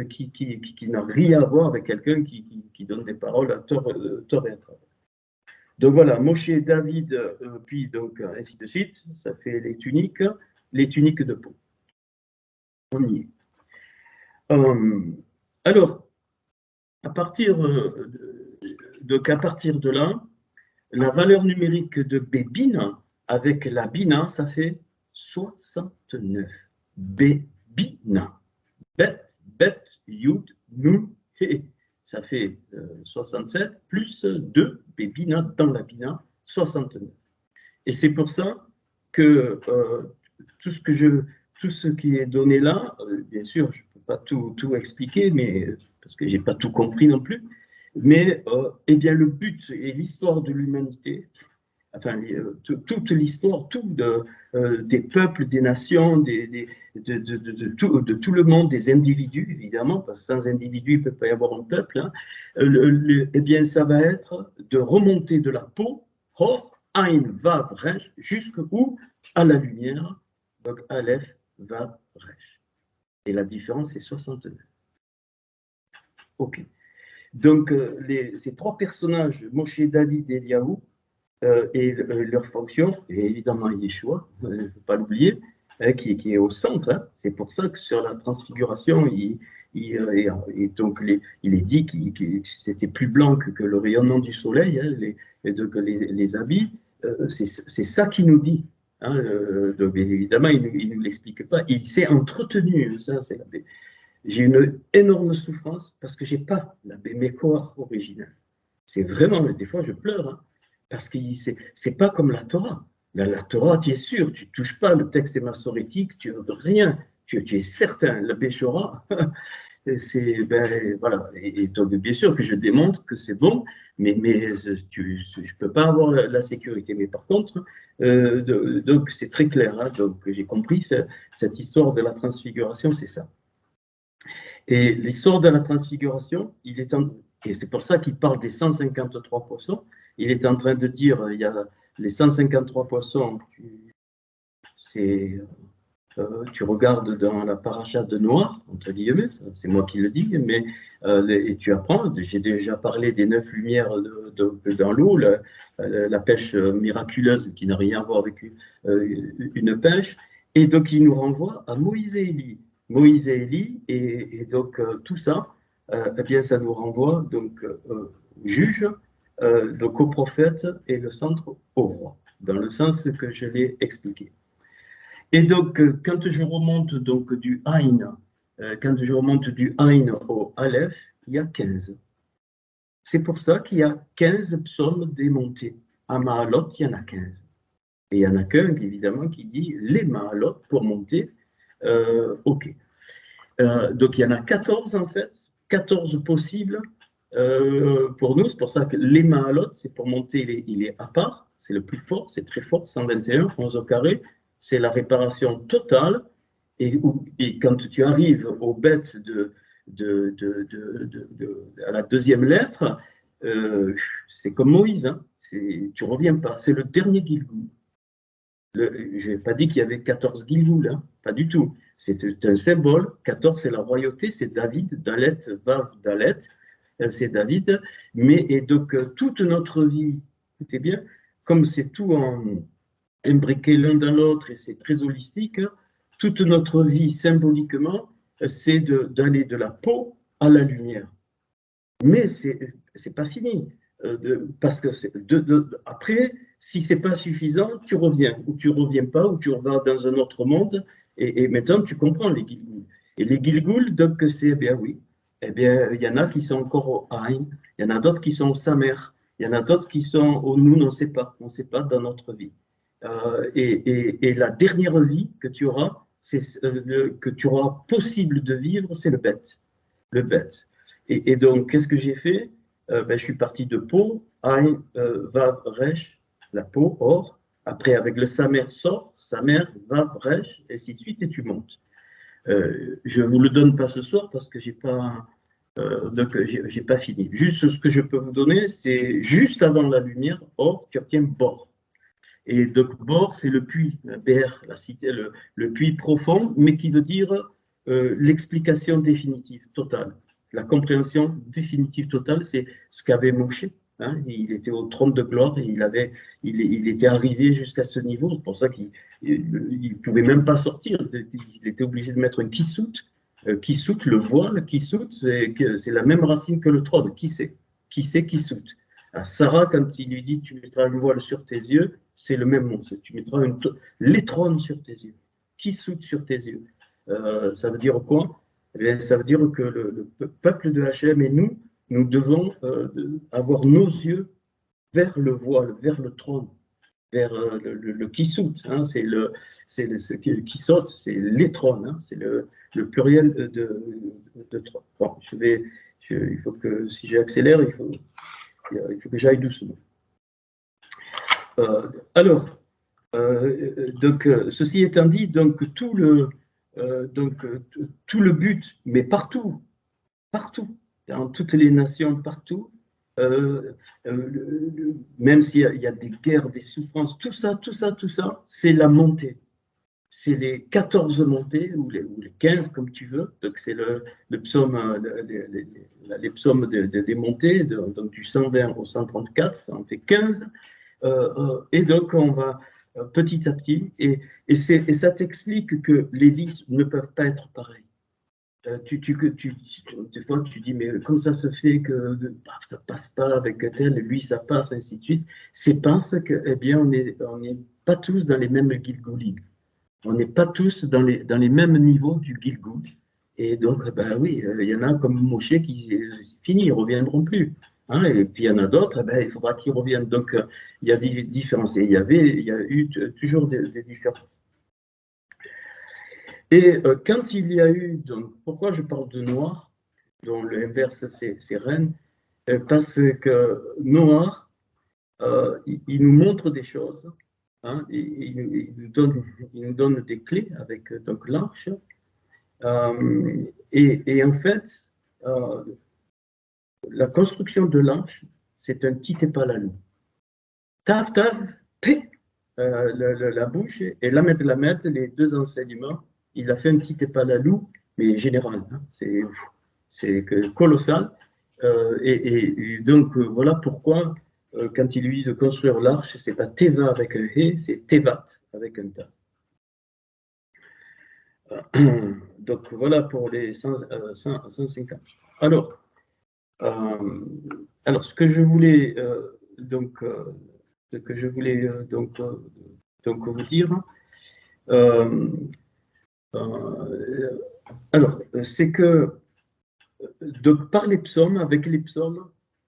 qui n'a rien à voir avec quelqu'un qui donne des paroles à tort et à travers. Donc voilà, Moshe, David, puis donc ainsi de suite, ça fait les tuniques de peau. On y est. Alors, à partir de là, la valeur numérique de Bébina avec la Bina, ça fait 69. Bébina. Bet, bet, yud, nun, he. Ça fait 67 plus 2 Bébina dans la Bina, 69. Et c'est pour ça que tout ce qui est donné là, bien sûr, je ne peux pas tout expliquer, mais, parce que je n'ai pas tout compris non plus, mais eh bien, le but et l'histoire de l'humanité, enfin, toute l'histoire, des peuples, des nations, de tout le monde, des individus, évidemment, parce que sans individus, il ne peut pas y avoir un peuple, hein, eh bien, ça va être de remonter de la peau, Hor, Ain, Vav, Resh, jusqu'où? À la lumière, donc Aleph, Vav, Resh. Et la différence, c'est 69. Ok. Donc, ces trois personnages, Moshe, David et Eliaou, et leur fonction, et évidemment Yeshua, il ne faut pas l'oublier, qui est au centre. Hein. C'est pour ça que sur la transfiguration, il est dit que c'était plus blanc que le rayonnement du soleil, hein, les habits. C'est ça qu'il nous dit. Hein, donc évidemment, il ne nous l'explique pas. Il s'est entretenu. J'ai une énorme souffrance parce que je n'ai pas la Bémécoa originale. C'est vraiment, des fois, je pleure. Hein. Parce que c'est pas comme la Torah. La Torah, tu es sûr, tu ne touches pas le texte massorétique, tu veux rien, tu es certain. La Béchora, c'est, ben, voilà. Et donc, bien sûr que je démontre que c'est bon, mais je ne peux pas avoir la sécurité. Mais par contre, donc c'est très clair. Hein, donc, j'ai compris cette histoire de la transfiguration, c'est ça. Et l'histoire de la transfiguration, et c'est pour ça qu'il parle des 153 poissons. Il est en train de dire, il y a les 153 poissons, tu regardes dans la paracha de Noir, entre guillemets, c'est moi qui le dis, mais et tu apprends, j'ai déjà parlé des 9 lumières dans l'eau, la pêche miraculeuse qui n'a rien à voir avec une pêche, et donc il nous renvoie à Moïse et Élie. Moïse et Élie, et donc tout ça, eh bien ça nous renvoie donc juge, donc au prophète et le centre au roi, dans le sens que je l'ai expliqué. Et donc, quand je remonte donc du Aïn, au Aleph, il y a 15. C'est pour ça qu'il y a 15 psaumes démontés. À Mahalot, il y en a 15. Et il y en a qu'un, évidemment, qui dit les Mahalot pour monter. Ok. Donc, il y en a 14 en fait, 14 possibles pour nous. C'est pour ça que les Mahalot, c'est pour monter, il est à part, c'est le plus fort, c'est très fort, 121, 11 au carré. C'est la réparation totale. Et quand tu arrives au bête à la deuxième lettre, c'est comme Moïse, hein, tu ne reviens pas. C'est le dernier Gilgoul. Je n'ai pas dit qu'il y avait 14 Gilgoul, hein, pas du tout. C'est un symbole. 14, c'est la royauté, c'est David, Dalet, Vav, Dalet, c'est David. Et donc, toute notre vie, écoutez bien, comme c'est tout imbriqué l'un dans l'autre et c'est très holistique, toute notre vie symboliquement, c'est d'aller de la peau à la lumière. Mais c'est pas fini, parce que après, si c'est pas suffisant, tu reviens, ou tu reviens pas, ou tu vas dans un autre monde, et maintenant tu comprends les Gilgoul. Et les Gilgoul, donc c'est, eh bien oui, eh bien il y en a qui sont encore au Aïn, il y en a d'autres qui sont au Samer, il y en a d'autres qui sont au Nous, on ne sait pas dans notre vie. Et la dernière vie que tu auras, que tu auras possible de vivre, c'est le bête. Le bête. Et donc, qu'est-ce que j'ai fait? Je suis parti de peau, Aïn, Vav, Resh, la peau, or. Après, avec le Samer, sort, Samer, Vav, Resh, et ainsi de suite, et tu montes. Je ne vous le donne pas ce soir parce que j'ai pas fini. Juste ce que je peux vous donner, c'est juste avant la lumière, or, tu obtiens bord. Et donc, bord, c'est le puits, BR, la cité, le puits profond, mais qui veut dire l'explication définitive, totale. La compréhension définitive totale, c'est ce qu'avait Moshe. Hein, il était au trône de gloire et il était arrivé jusqu'à ce niveau. C'est pour ça qu'il ne pouvait même pas sortir. Il était obligé de mettre un kissout. Kissout, le voile, kissout, c'est la même racine que le trône. Qui c'est kissout. À Sarah, quand il lui dit tu mettras un voile sur tes yeux, c'est le même mot. Tu mettras l'étron sur tes yeux, qui soude sur tes yeux. Ça veut dire quoi? Eh bien, ça veut dire que le peuple de Hachem et nous devons avoir nos yeux vers le voile, vers le trône, vers le kissout, hein, ce qui saute, c'est les trônes, hein, c'est le pluriel de trône. Bon, il faut que, si j'accélère, il faut que j'aille doucement. Alors, donc, ceci étant dit, donc tout le but, mais partout, dans toutes les nations, partout, même s'il y a des guerres, des souffrances, tout ça, c'est la montée. C'est les 14 montées, ou les 15, comme tu veux. Donc, c'est le psaume, les psaumes des montées, donc du 120 au 134, ça en fait 15. Et donc, on va petit à petit, et ça t'explique que les vies ne peuvent pas être pareilles. Des fois, tu dis, mais comment ça se fait que ça passe pas avec tel, lui, ça passe, ainsi de suite. C'est parce que, eh bien, on n'est pas tous dans les mêmes Gilgoulim. On n'est pas tous dans les mêmes niveaux du Gilgoul. Et donc, ben oui, il y en a comme Moshe qui fini, ils ne reviendront plus. Hein, et puis il y en a d'autres, ben, il faudra qu'ils reviennent. Donc, il y a des différences. Et il y a eu toujours des différences. Et quand il y a eu, donc, pourquoi je parle de noir, dont l'inverse c'est reine, parce que noir, il nous montre des choses, hein, il nous donne des clés avec donc l'arche, et en fait, la construction de l'arche, c'est un petit épalalou. Tav, pé, la bouche, et Lamed, les deux enseignements, il a fait un petit épalalou, mais général, hein, c'est colossal. Et donc, voilà pourquoi, quand il lui dit de construire l'arche, c'est pas Teva avec un He, c'est Tevat avec un Ta. Donc, voilà pour les 150. Alors, ce que je voulais donc vous dire, alors, c'est que donc, par les psaumes, avec les psaumes,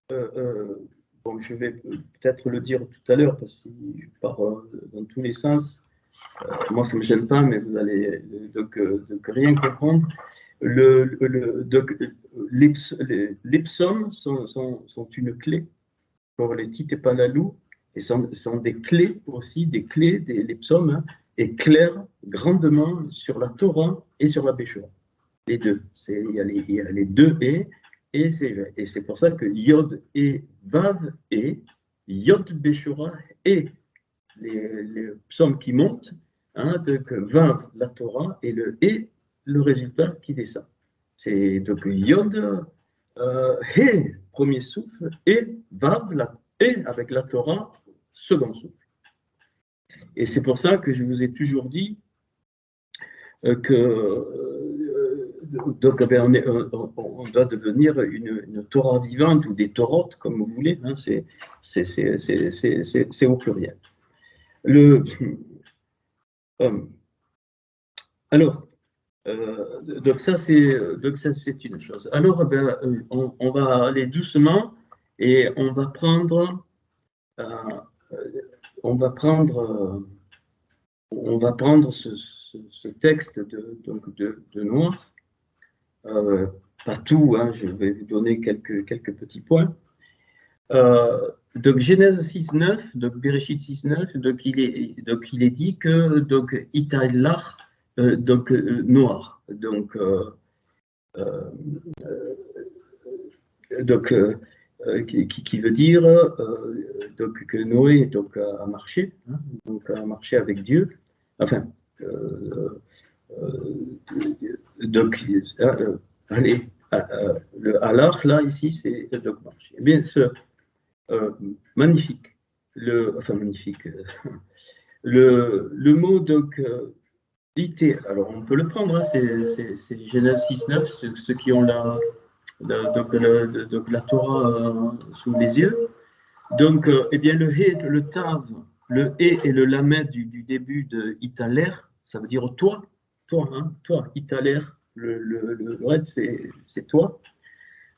bon, je vais peut-être le dire tout à l'heure parce que je pars dans tous les sens. Moi, ça ne me gêne pas, mais vous allez donc rien comprendre. Donc, les psaumes sont une clé pour les Titepalalou et sont des clés aussi, les psaumes, hein, éclairent grandement sur la Torah et sur la Béchoua. Les deux. Il y a les deux et c'est pour ça que Yod et Vav et Yod Béchoura et les psaumes qui montent, hein, donc Vav la Torah et le résultat qui descend. C'est donc Yod, He, premier souffle, et Vav, et avec la Torah, second souffle. Et c'est pour ça que je vous ai toujours dit que donc, on doit devenir une Torah vivante ou des Torotes, comme vous voulez, hein, c'est au pluriel. Alors, donc ça c'est une chose. Alors, on va aller doucement et on va prendre ce texte de Noir. Pas tout, hein, je vais vous donner quelques petits points. Donc Genèse 6.9, donc Bereshit 6.9, donc il est dit que donc Itaïlach, donc noir, donc qui veut dire donc que Noé donc a marché, hein, donc a marché avec Dieu, enfin donc allez, le halach là ici c'est donc marché. Eh bien magnifique. Magnifique. Le mot donc alors on peut le prendre, hein, c'est Genèse 6.9, ceux qui ont la Torah sous les yeux. Donc, eh bien, le hé, le tav, le hé et le lamed du début de italer, ça veut dire toi, toi, italer, le red, c'est toi.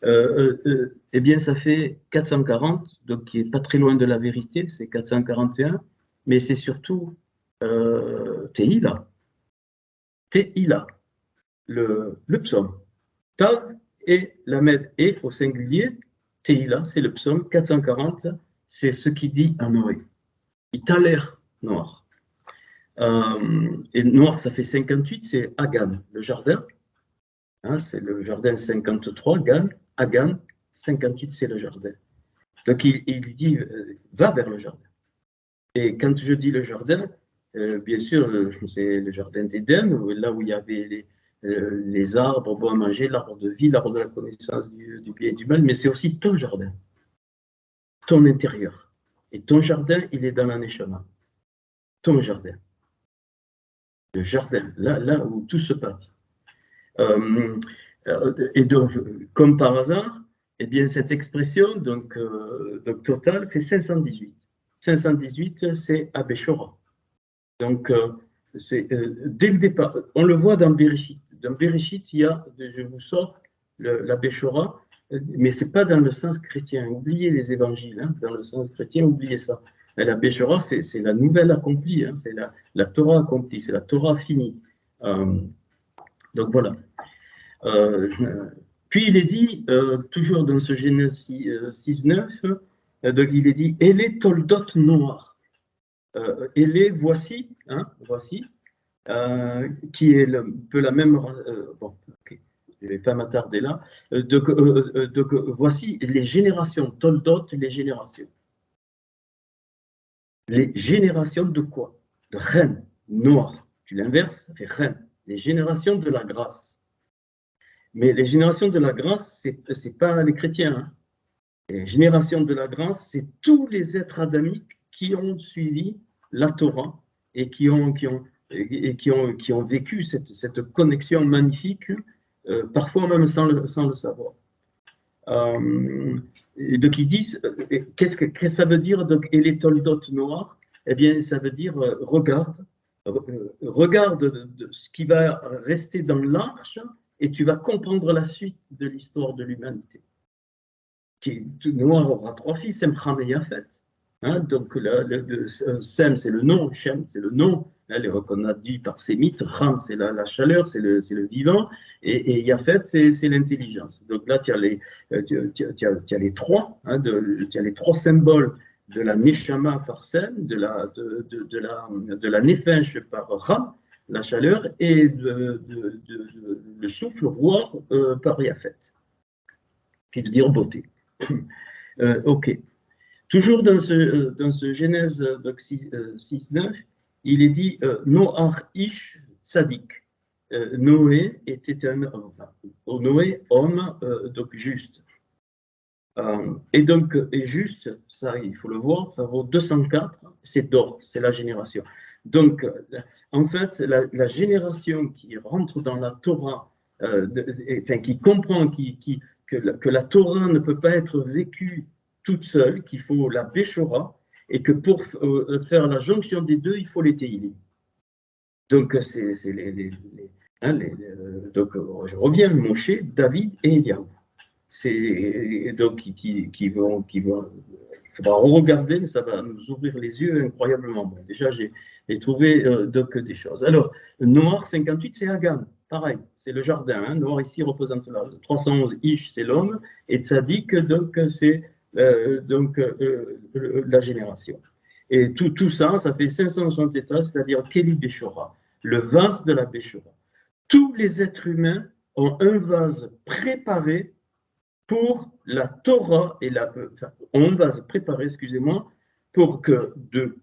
Eh bien, ça fait 440, donc qui est pas très loin de la vérité, c'est 441, mais c'est surtout Tehila, Tehila, le psaume. Tav et Lamed et au singulier, Tehila, c'est le psaume 440, c'est ce qui dit à Noé. Il a l'air noir. Et noir, ça fait 58, c'est Hagan, le jardin. Hein, c'est le jardin 53, Gan. Hagan, 58, c'est le jardin. Donc il dit, va vers le jardin. Et quand je dis le jardin, bien sûr, c'est le jardin d'Éden, là où il y avait les arbres, bon à manger, l'arbre de vie, l'arbre de la connaissance du bien et du mal, mais c'est aussi ton jardin, ton intérieur. Et ton jardin, il est dans la Neshama. Ton jardin. Le jardin, là où tout se passe. Et donc, comme par hasard, eh bien, cette expression, donc totale, fait 518. 518, c'est Abéchora. Donc, dès le départ, on le voit dans Bereshit. Dans Bereshit, il y a, je vous sors, la Béchora, mais ce n'est pas dans le sens chrétien. Oubliez les évangiles, hein, dans le sens chrétien, oubliez ça. Mais la Béchora, c'est la nouvelle accomplie, hein, c'est la Torah accomplie, c'est la Torah finie. Donc voilà. Puis il est dit, toujours dans ce Genèse 6.9, donc il est dit, « Elle est toldot noir ». Elle est, voici, hein, voici, qui est un peu la même... bon, okay, je ne vais pas m'attarder là. Donc, voici les générations, toldot, les générations. Les générations de quoi? De reine, noir. Tu l'inverses, ça fait reine. Les générations de la grâce. Mais les générations de la grâce, ce n'est pas les chrétiens. Hein. Les générations de la grâce, c'est tous les êtres adamiques qui ont suivi la Torah et qui ont vécu cette connexion magnifique, parfois même sans le savoir. Et donc ils disent, qu'est-ce que ça veut dire, donc, et les toldot noirs? Eh bien, ça veut dire, regarde de ce qui va rester dans l'arche, et tu vas comprendre la suite de l'histoire de l'humanité. Noir aura trois fils, Sem, Ham et Yafet. Hein, donc Sem, c'est le nom, Shem, c'est le nom, hein, qu'on a dit par sémite, Ham, c'est la chaleur, c'est le vivant, et Yafet, c'est l'intelligence. Donc là, tu as les trois, hein, tu as les trois symboles de la Neshama par Sem, de la Nefesh par Ham, la chaleur, et le souffle roi par Yafet, qui veut dire beauté. Ok. Toujours dans ce Genèse 6.9, il est dit Noach Ish Tzadik. Noé était Noé, homme, donc juste. Et donc, juste, ça, il faut le voir, ça vaut 204, c'est d'or, c'est la génération. Donc, en fait, la génération qui rentre dans la Torah, qui comprend que la Torah ne peut pas être vécue toute seule, qu'il faut la Béchora, et que pour faire la jonction des deux, il faut les Tehillim. Donc, c'est donc, je reviens, Moshe, David et Eliaou. C'est donc qui vont, il faudra regarder, mais ça va nous ouvrir les yeux incroyablement. Bon, déjà, j'ai trouvé donc des choses. Alors, Noir 58, c'est Hagan, pareil, c'est le jardin. Hein. Noir ici représente la 311 Ish, c'est l'homme, et Tzadik, donc c'est la génération. Et tout ça, ça fait 573, c'est-à-dire Keli Béchora, le vase de la Béchora. Tous les êtres humains ont un vase préparé pour la Torah et on va se préparer, excusez-moi, pour que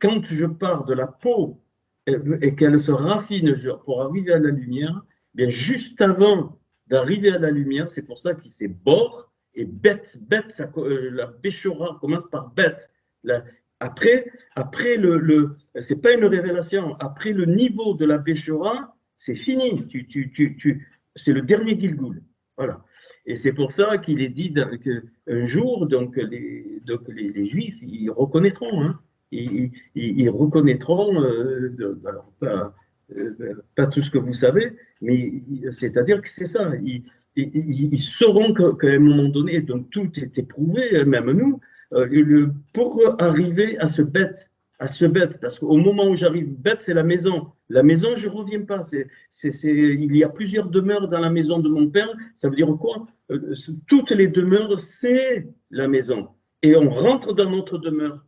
quand je pars de la peau et qu'elle se raffine pour arriver à la lumière, bien juste avant d'arriver à la lumière, c'est pour ça qu'il s'est bord et bête, la Béchora commence par bête. Après c'est pas une révélation. Après le niveau de la Béchora, c'est fini. C'est le dernier Gilgoul. Voilà. Et c'est pour ça qu'il est dit qu'un jour, donc les Juifs, ils reconnaîtront, hein, ils reconnaîtront, alors pas tout ce que vous savez, mais c'est-à-dire que c'est ça, ils sauront qu'à un moment donné, donc tout est éprouvé, même nous, pour arriver à ce bête, parce qu'au moment où j'arrive, bête, c'est la maison. La maison, je ne reviens pas. Il y a plusieurs demeures dans la maison de mon père. Ça veut dire quoi? Toutes les demeures, c'est la maison. Et on rentre dans notre demeure.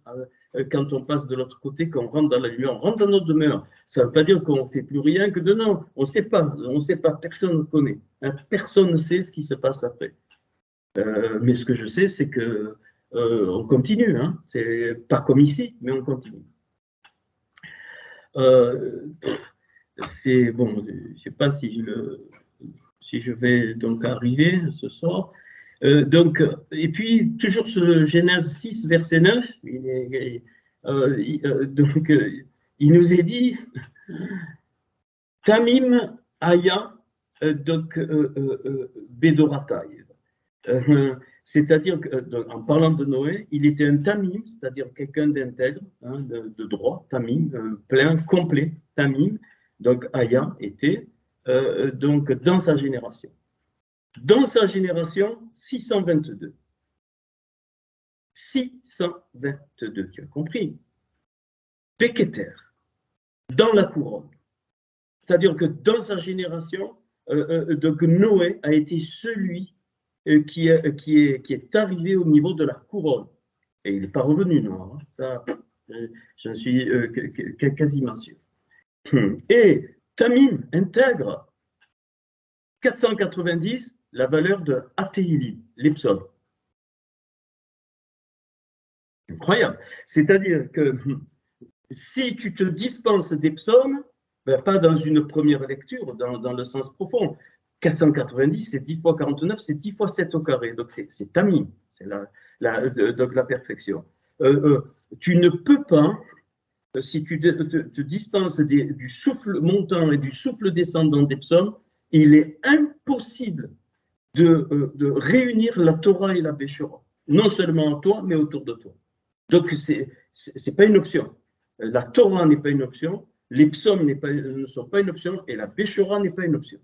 Quand on passe de l'autre côté, qu'on rentre dans la lumière, on rentre dans notre demeure. Ça ne veut pas dire qu'on ne fait plus rien que de non. On ne sait pas. On ne sait pas. Personne ne connaît. Hein, personne ne sait ce qui se passe après. Mais ce que je sais, c'est que on continue. Hein. C'est pas comme ici, mais on continue. C'est bon. Je ne sais pas si je vais donc arriver ce soir. Donc, et puis, toujours ce Genèse 6, verset 9, donc, il nous est dit Tamim Aya, donc Bedoratai. C'est-à-dire qu'en parlant de Noé, il était un Tamim, c'est-à-dire quelqu'un d'intègre, hein, de droit, Tamim, plein, complet, Tamim. Donc, Aya était donc dans sa génération. Dans sa génération, 622. 622, tu as compris? Péqueter, dans la couronne. C'est-à-dire que dans sa génération, donc Noé a été celui qui est arrivé au niveau de la couronne. Et il n'est pas revenu, non. Hein. Ça, j'en suis quasiment sûr. Et Tamim intègre 490 la valeur de Athéili, les psaumes. Incroyable. C'est-à-dire que si tu te dispenses des psaumes, ben, pas dans une première lecture, dans le sens profond, 490, c'est 10 fois 49, c'est 10 fois 7 au carré. Donc c'est Tamim, c'est donc la perfection. Tu ne peux pas, si tu te dispenses du souffle montant et du souffle descendant des psaumes, il est impossible de réunir la Torah et la Béchora, non seulement en toi, mais autour de toi. Donc, c'est pas une option. La Torah n'est pas une option, les psaumes ne sont pas une option, et la Béchora n'est pas une option.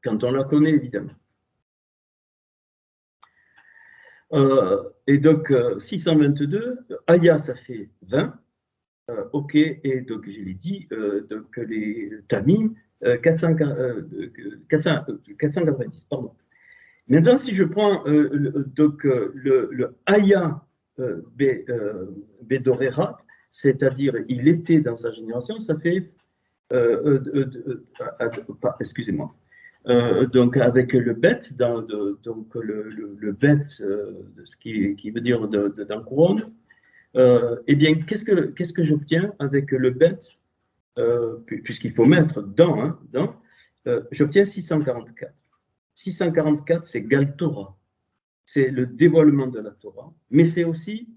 Quand on la connaît, évidemment. Et donc, 622, Aya, ça fait 20. OK, et donc, je l'ai dit, donc les Tamim, 490, pardon. Maintenant, si je prends donc le Aya Bedorera, c'est-à-dire il était dans sa génération, ça fait, excusez-moi, donc avec le bet, donc le bet, ce qui veut dire dans couronne, eh bien, qu'est-ce que j'obtiens avec le bet, puisqu'il faut mettre dans, j'obtiens 644. 644, c'est Gal Torah. C'est le dévoilement de la Torah, mais c'est aussi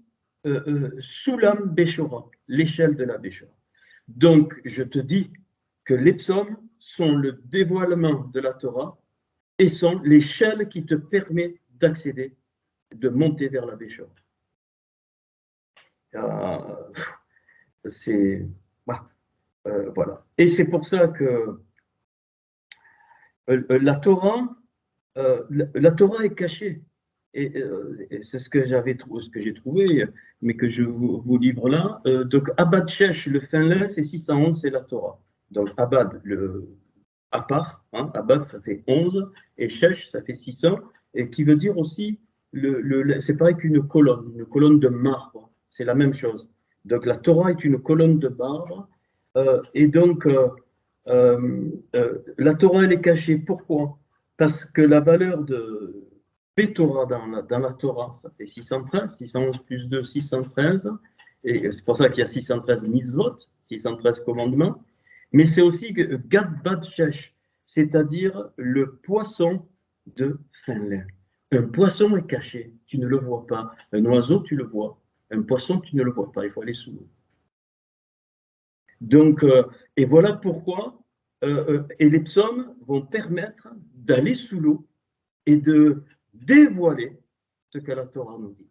Sulam Béchora, l'échelle de la Béchora. Donc, je te dis que les psaumes sont le dévoilement de la Torah et sont l'échelle qui te permet d'accéder, de monter vers la Béchora. C'est voilà. Et c'est pour ça que la Torah est cachée. Et c'est ce que j'ai trouvé, mais que je vous livre là. Donc, Abad Shesh, le fin lin, c'est 611, c'est la Torah. Donc, Abad, à part, hein, Abad, ça fait 11, et Shesh, ça fait 600, et qui veut dire aussi, c'est pareil qu'une colonne de marbre, c'est la même chose. Donc, la Torah est une colonne de marbre, et donc, la Torah, elle est cachée. Pourquoi? Parce que la valeur de Torah dans la Torah, ça fait 613, 611 plus 2, 613, et c'est pour ça qu'il y a 613 mitzvot, 613 commandements, mais c'est aussi Gad Bad Shesh, c'est-à-dire le poisson de Finlay. Un poisson est caché, tu ne le vois pas. Un oiseau, tu le vois. Un poisson, tu ne le vois pas, il faut aller sous l'eau. Donc, et voilà pourquoi, et les psaumes vont permettre d'aller sous l'eau et de dévoiler ce que la Torah nous dit.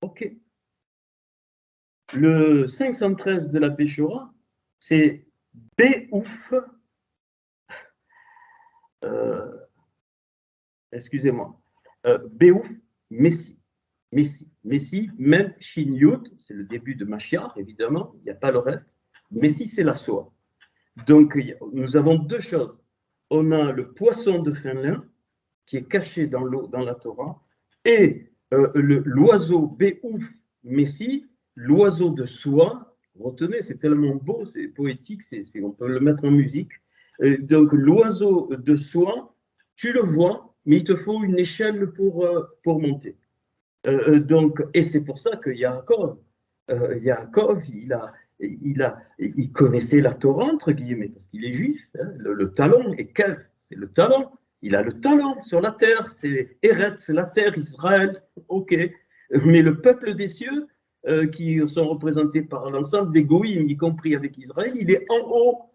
Ok. Le 513 de la Péchora, c'est Béouf, excusez-moi, Béouf, Messie. Messie, même Shin Yud, c'est le début de Mashiach, évidemment, il n'y a pas le reste. Messie, c'est la soie. Donc, nous avons deux choses. On a le poisson de fin lin, qui est caché dans l'eau, dans la Torah, et l'oiseau Béouf, Messie, l'oiseau de soie. Retenez, c'est tellement beau, c'est poétique, on peut le mettre en musique. Donc, l'oiseau de soie, tu le vois, mais il te faut une échelle pour monter. Donc, et c'est pour ça que Yaakov, il connaissait la Torah, entre guillemets, parce qu'il est juif, hein, le talon, et quel, c'est le talon, il a le talon sur la terre, c'est Eretz, c'est la terre, Israël, ok, mais le peuple des cieux, qui sont représentés par l'ensemble des goïms, y compris avec Israël, il est en haut,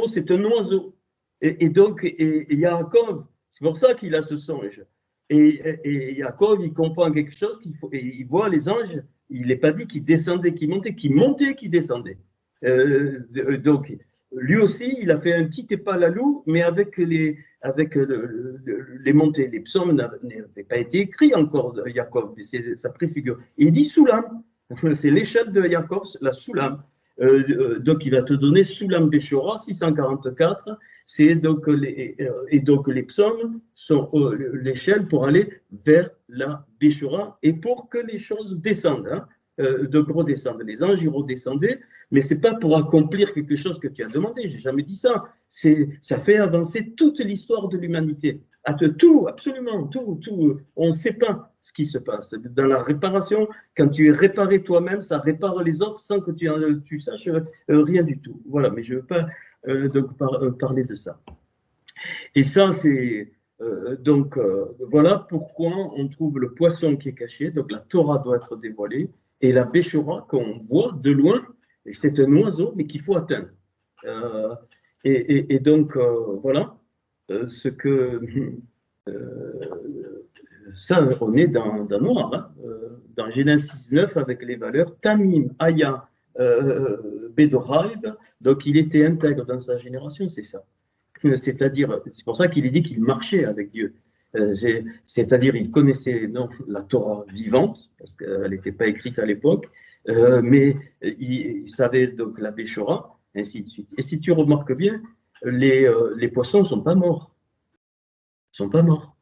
c'est un oiseau, et donc, Yaakov, c'est pour ça qu'il a ce songe. Et Jacob, il comprend quelque chose et il voit les anges. Il n'est pas dit qu'ils descendaient, qu'ils montaient, qu'ils descendaient. Donc, lui aussi, il a fait un petit épalalou, mais avec les montées. Les psaumes n'avaient pas été écrits encore de Jacob, mais ça préfigure. Et il dit Soulam, c'est l'échelle de Jacob, la Soulam. Donc, il va te donner Soulam Béchora, 644. C'est donc et donc les psaumes sont l'échelle pour aller vers la Béchora et pour que les choses descendent, hein, donc redescendent. Les anges, ils redescendaient, mais c'est pas pour accomplir quelque chose que tu as demandé, j'ai jamais dit ça. Ça fait avancer toute l'histoire de l'humanité. Tout, absolument, tout. On ne sait pas ce qui se passe. Dans la réparation, quand tu es réparé toi-même, ça répare les autres sans que tu saches rien du tout. Voilà, mais je ne veux pas parler de ça. Et ça, c'est voilà pourquoi on trouve le poisson qui est caché, donc la Torah doit être dévoilée, et la Béchora qu'on voit de loin, et c'est un oiseau, mais qu'il faut atteindre. Et donc, voilà ce que. Ça, on est dans Noir, hein, dans Genèse 6.9 avec les valeurs Tamim, Aya, Bedoraiv, donc il était intègre dans sa génération, c'est ça. C'est-à-dire, c'est pour ça qu'il est dit qu'il marchait avec Dieu. C'est-à-dire, il connaissait non, la Torah vivante, parce qu'elle n'était pas écrite à l'époque, mais il savait donc la Béchora, ainsi de suite. Et si tu remarques bien, les poissons ne sont pas morts. Ils ne sont pas morts.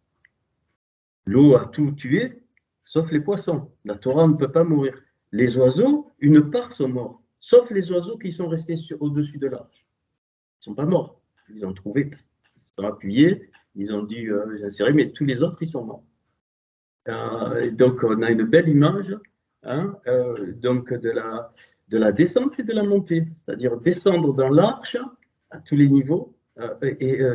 L'eau a tout tué, sauf les poissons. La Torah ne peut pas mourir. Les oiseaux, une part sont morts, sauf les oiseaux qui sont restés au-dessus de l'arche. Ils ne sont pas morts. Ils ont trouvé, ils se sont appuyés, ils ont dû insérer, mais tous les autres, ils sont morts. Donc, on a une belle image hein, donc de la descente et de la montée, c'est-à-dire descendre dans l'arche à tous les niveaux,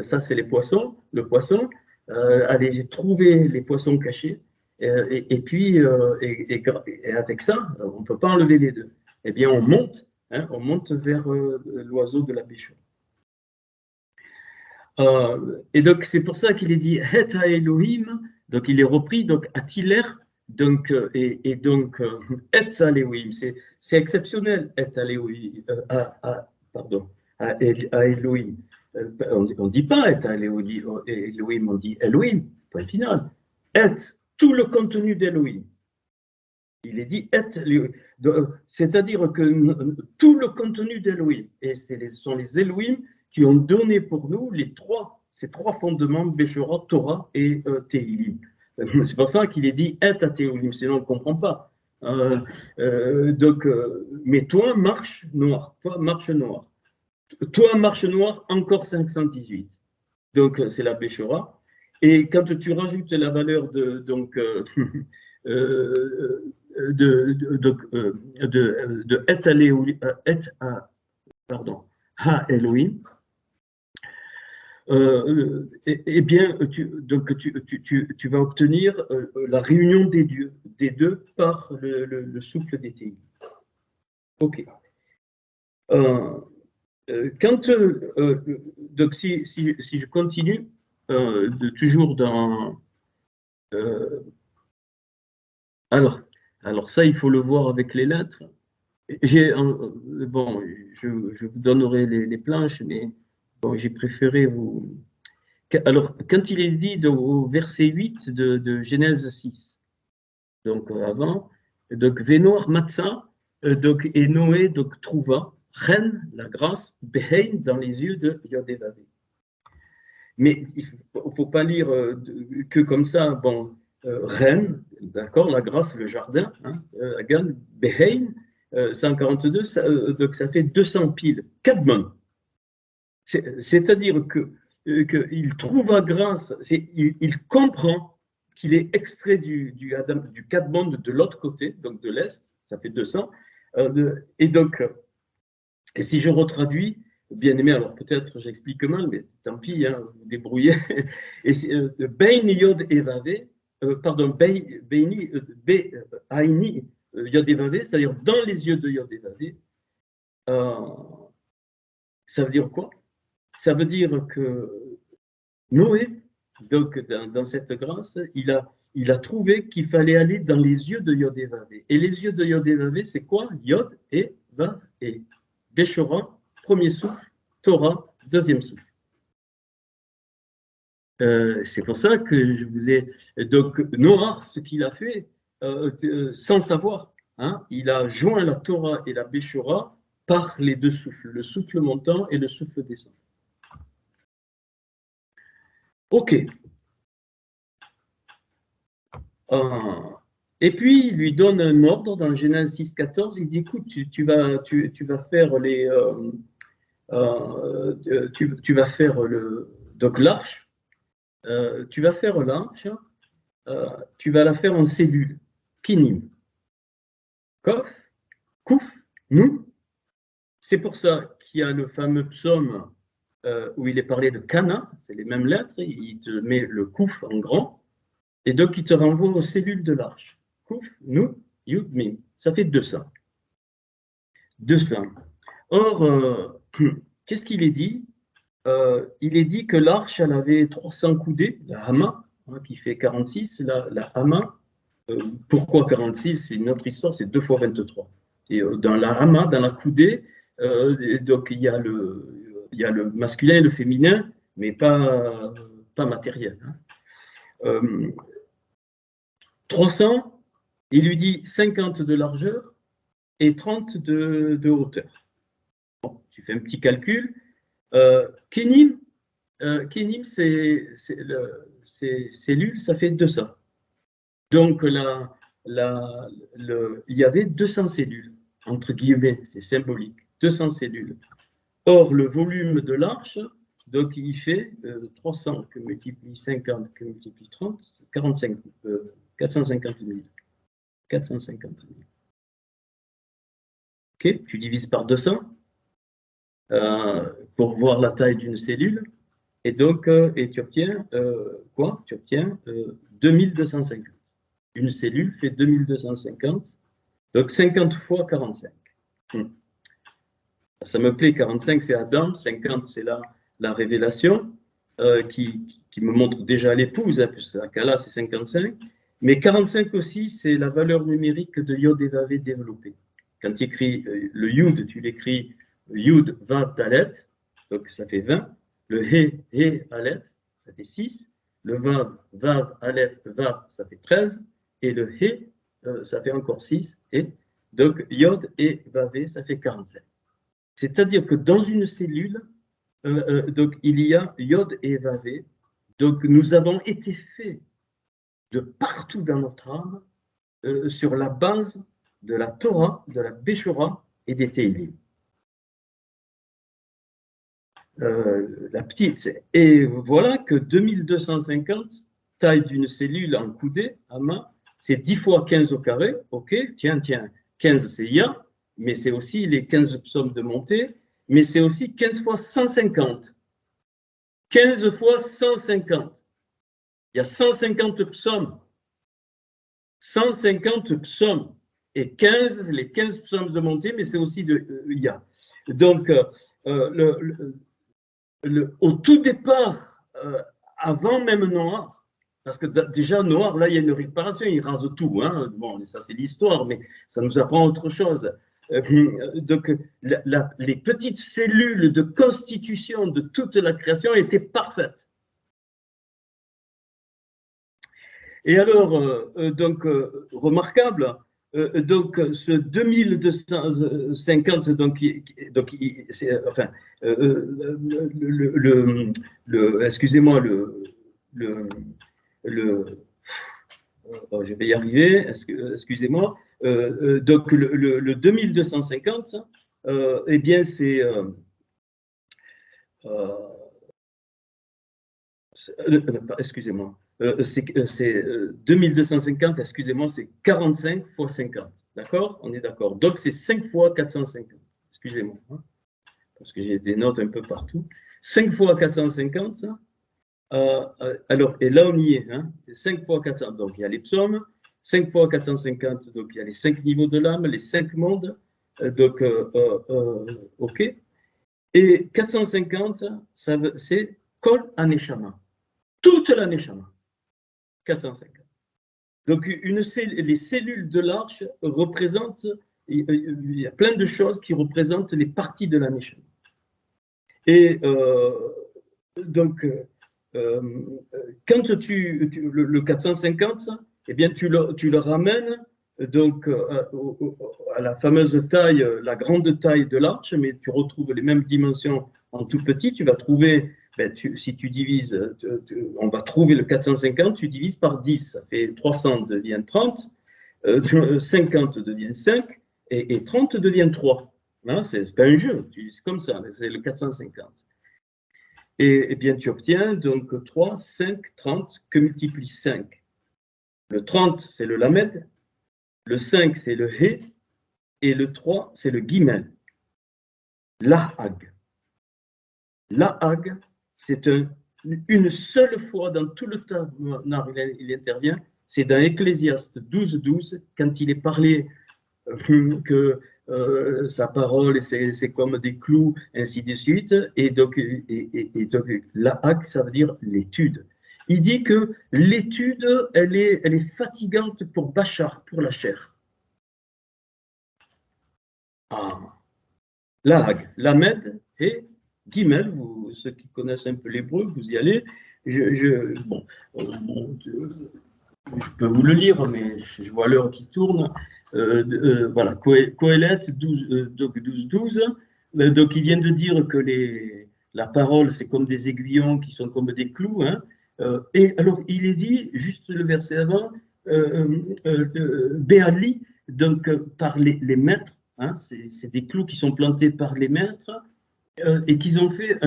ça, c'est les poissons, le poisson, aller trouver les poissons cachés, et puis, et avec ça, on ne peut pas enlever les deux. Eh bien, on monte vers l'oiseau de la Béchora. Et donc, c'est pour ça qu'il est dit Het ha Elohim, donc il est repris, donc Atiler, donc, et donc Et Elohim, c'est exceptionnel, Et Elohim, pardon, à Elohim. On ne dit pas Et Elohim, on dit Elohim, point final. Et, tout le contenu d'Elohim. Il est dit Et Elohim. C'est-à-dire que tout le contenu d'Elohim, et ce sont les Elohim qui ont donné pour nous ces trois fondements, Béchora, Torah et Tehilim. C'est pour ça qu'il est dit Et à Tehilim, sinon on ne comprend pas. Mais toi, marche noir. Toi, marche noir. Toi, marche noir, encore 518. Donc, c'est la Béchora. Et quand tu rajoutes la valeur de Ha Elohim, eh bien, tu vas obtenir la réunion des deux par le souffle des Téhillim. Ok. Donc si je continue, toujours dans... alors ça, il faut le voir avec les lettres. Bon, je vous donnerai les planches, mais bon, j'ai préféré vous... Alors, quand il est dit au verset 8 de Genèse 6, donc avant, donc Vénor Matzah, donc, et Noé donc, trouva, reine, la grâce, Behein, dans les yeux de Yodévavé. Mais il ne faut pas lire que comme ça, bon, reine, d'accord, la grâce, le jardin, hein, Agan, Behein, 142, donc ça fait 200 piles, Kadmon. C'est-à-dire qu'il trouva grâce, il comprend qu'il est extrait du Kadmon de l'autre côté, donc de l'Est, ça fait 200. Et donc, et si je retraduis, bien aimé, alors peut-être j'explique mal, mais tant pis, hein, vous débrouillez. Et Bein Yod Evavé, pardon, Beini, Aini Yod Evavé, c'est-à-dire dans les yeux de Yod Evavé, ça veut dire quoi? Ça veut dire que Noé, donc dans cette grâce, il a trouvé qu'il fallait aller dans les yeux de Yod et Vav. Et les yeux de Yod et Vav, c'est quoi? Yod et Vav et Béchora, premier souffle, Torah, deuxième souffle. C'est pour ça que je vous ai... Donc, Noah, ce qu'il a fait, sans savoir, hein, il a joint la Torah et la Béchora par les deux souffles, le souffle montant et le souffle descendant. Ok. Et puis, il lui donne un ordre dans Genèse 6,14. Il dit, écoute, tu vas faire les... tu vas faire donc l'arche. Tu vas faire l'arche. Tu vas la faire en cellules. Kinim. Kof. Kouf. Nou. C'est pour ça qu'il y a le fameux psaume où il est parlé de Cana. C'est les mêmes lettres. Il te met le Kouf en grand. Et donc, il te renvoie aux cellules de l'arche. Kouf, Nou, Yud, Mim. Ça fait 200. 200. Or, qu'est-ce qu'il est dit? Il est dit que l'arche, elle avait 300 coudées, la hama, hein, qui fait 46. La hama, pourquoi 46? C'est une autre histoire, c'est 2 fois 23. Et dans la hama, dans la coudée, donc il y a le masculin et le féminin, mais pas matériel. Hein. 300, il lui dit 50 de largeur et 30 de hauteur. Bon, tu fais un petit calcul. Kenim, c'est cellules, ça fait 200. Donc, il y avait 200 cellules, entre guillemets, c'est symbolique, 200 cellules. Or, le volume de l'arche, donc il fait 300 que multiplie 50 que multiplie 30, 450 000. 450 000. Ok, tu divises par 200 pour voir la taille d'une cellule. Et donc, tu obtiens quoi? Tu obtiens 2250. Une cellule fait 2250. Donc, 50 fois 45. Ça me plaît, 45, c'est Adam. 50, c'est la révélation qui me montre déjà l'épouse, hein, puisque Akala, c'est 55. Mais 45 aussi, c'est la valeur numérique de Yod et Vav développée. Quand tu écris le Yud, tu l'écris Yud, Vav, Dalet, donc ça fait 20. Le He, Aleph, ça fait 6. Le Vav, Vav, Aleph, Vav, ça fait 13. Et le He, ça fait encore 6. Et donc Yod et Vav, ça fait 45. C'est-à-dire que dans une cellule, donc il y a Yod et Vav. Donc nous avons été faits de partout dans notre âme sur la base de la Torah, de la Béchora et des Teilim. La petite. Et voilà que 2250, taille d'une cellule en coudée, à main, c'est 10 fois 15 au carré. Ok, tiens, 15 c'est Ya, mais c'est aussi les 15 psaumes de montée, mais c'est aussi 15 fois 150. 15 fois 150. Il y a 150 psaumes. 150 psaumes. Et 15, les 15 psaumes de montée, mais c'est aussi de Ya. Donc, au tout départ, avant même Noir, parce que déjà Noir, là, il y a une réparation, il rase tout. Hein. Bon, ça, c'est l'histoire, mais ça nous apprend autre chose. Donc, les petites cellules de constitution de toute la création étaient parfaites. Et alors, remarquable, donc ce 2250, excusez-moi, je vais y arriver, excusez-moi, donc le 2250, eh bien c'est excusez-moi, c'est 2250, excusez-moi, c'est 45 fois 50, d'accord? On est d'accord. Donc c'est 5 fois 450, excusez-moi, hein, parce que j'ai des notes un peu partout. 5 fois 450, alors, et là on y est, hein, 5 fois 400, donc il y a les psaumes, 5 fois 450, donc il y a les 5 niveaux de l'âme, les 5 mondes, donc ok. Et 450, c'est Kol Aneshama. Toute la Neshama, 450. Donc, les cellules de l'arche représentent, il y a plein de choses qui représentent les parties de la Neshama. Et donc, quand le 450, eh bien, tu le ramènes donc, à la fameuse taille, la grande taille de l'arche, mais tu retrouves les mêmes dimensions en tout petit, tu vas trouver, si tu divises, on va trouver le 450, tu divises par 10, ça fait 300 devient 30, 50 devient 5, et 30 devient 3. Hein, c'est pas un jeu, c'est comme ça, c'est le 450. Et bien, tu obtiens donc 3, 5, 30, que multiplie 5. Le 30, c'est le Lamed, le 5, c'est le He, et le 3, c'est le Gimel. L'Ahag. L'Ahag, c'est une seule fois dans tout le Tanakh, il intervient, c'est dans Ecclésiaste 12, 12, quand il est parlé que sa parole, c'est comme des clous, ainsi de suite. Et donc l'Ahag, ça veut dire l'étude. Il dit que l'étude, elle est fatigante pour Bachar, pour la chair. Ah. L'Ahag, Lamed et Gimel, ceux qui connaissent un peu l'hébreu, vous y allez. Je peux vous le lire, mais je vois l'heure qui tourne. Voilà, Kohelet 12, 12. Donc, il vient de dire que la parole, c'est comme des aiguillons qui sont comme des clous. Hein. Et alors, il est dit, juste le verset avant, Béali, donc par les maîtres, hein, c'est des clous qui sont plantés par les maîtres et qu'ils ont fait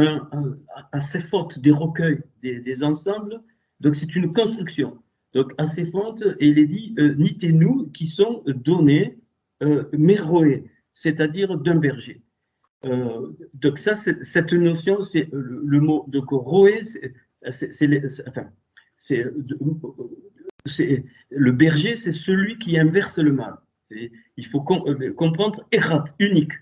assez forte des recueils, des ensembles. Donc, c'est une construction. Donc, assez forte, et il est dit Nitenu, qui sont donnés Meroé, c'est-à-dire d'un berger. Donc, ça, cette notion, c'est le mot de Roé, le berger, c'est celui qui inverse le mal. Il faut comprendre Erat, unique.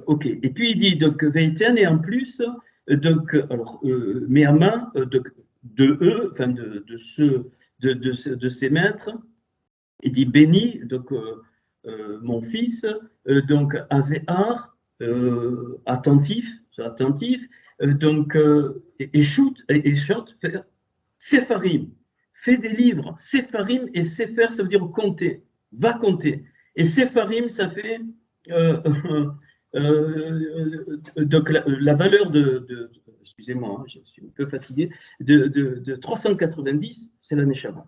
Ok. Et puis il dit donc Veiten et en plus donc alors Meama de eux, enfin de ses maîtres, il dit béni donc mon fils donc Azéar attentif donc et shoot Sepharim fait des livres Sepharim et Sepher ça veut dire compter, va compter et Sepharim ça fait donc la valeur excusez-moi, hein, je suis un peu fatigué, de 390, c'est la Neshama.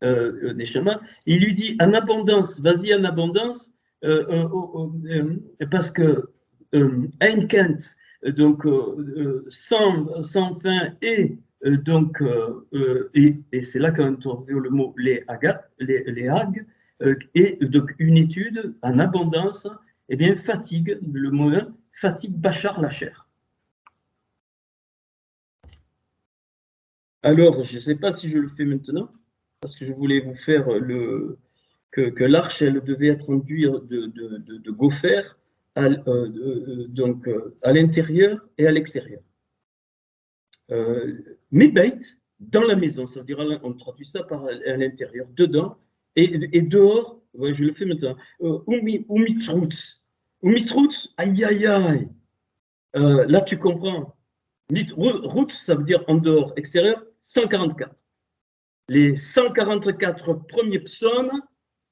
Neshama. Il lui dit en abondance, vas-y en abondance, parce que Einkent, donc sans fin, et donc et c'est là qu'on trouve le mot les hags, et donc une étude en abondance. Eh bien, fatigue, le mot fatigue Bachar la chair. Alors, je ne sais pas si je le fais maintenant, parce que je voulais vous faire que l'arche, elle devait être enduite de gopher à l'intérieur et à l'extérieur. Mibeit, dans la maison, ça veut dire, on traduit ça par à l'intérieur, dedans, et dehors, ouais, je le fais maintenant, umitrutz. Umitrutz, aïe aïe aïe. Là, tu comprends. Route, ça veut dire en dehors, extérieur, 144. Les 144 premiers psaumes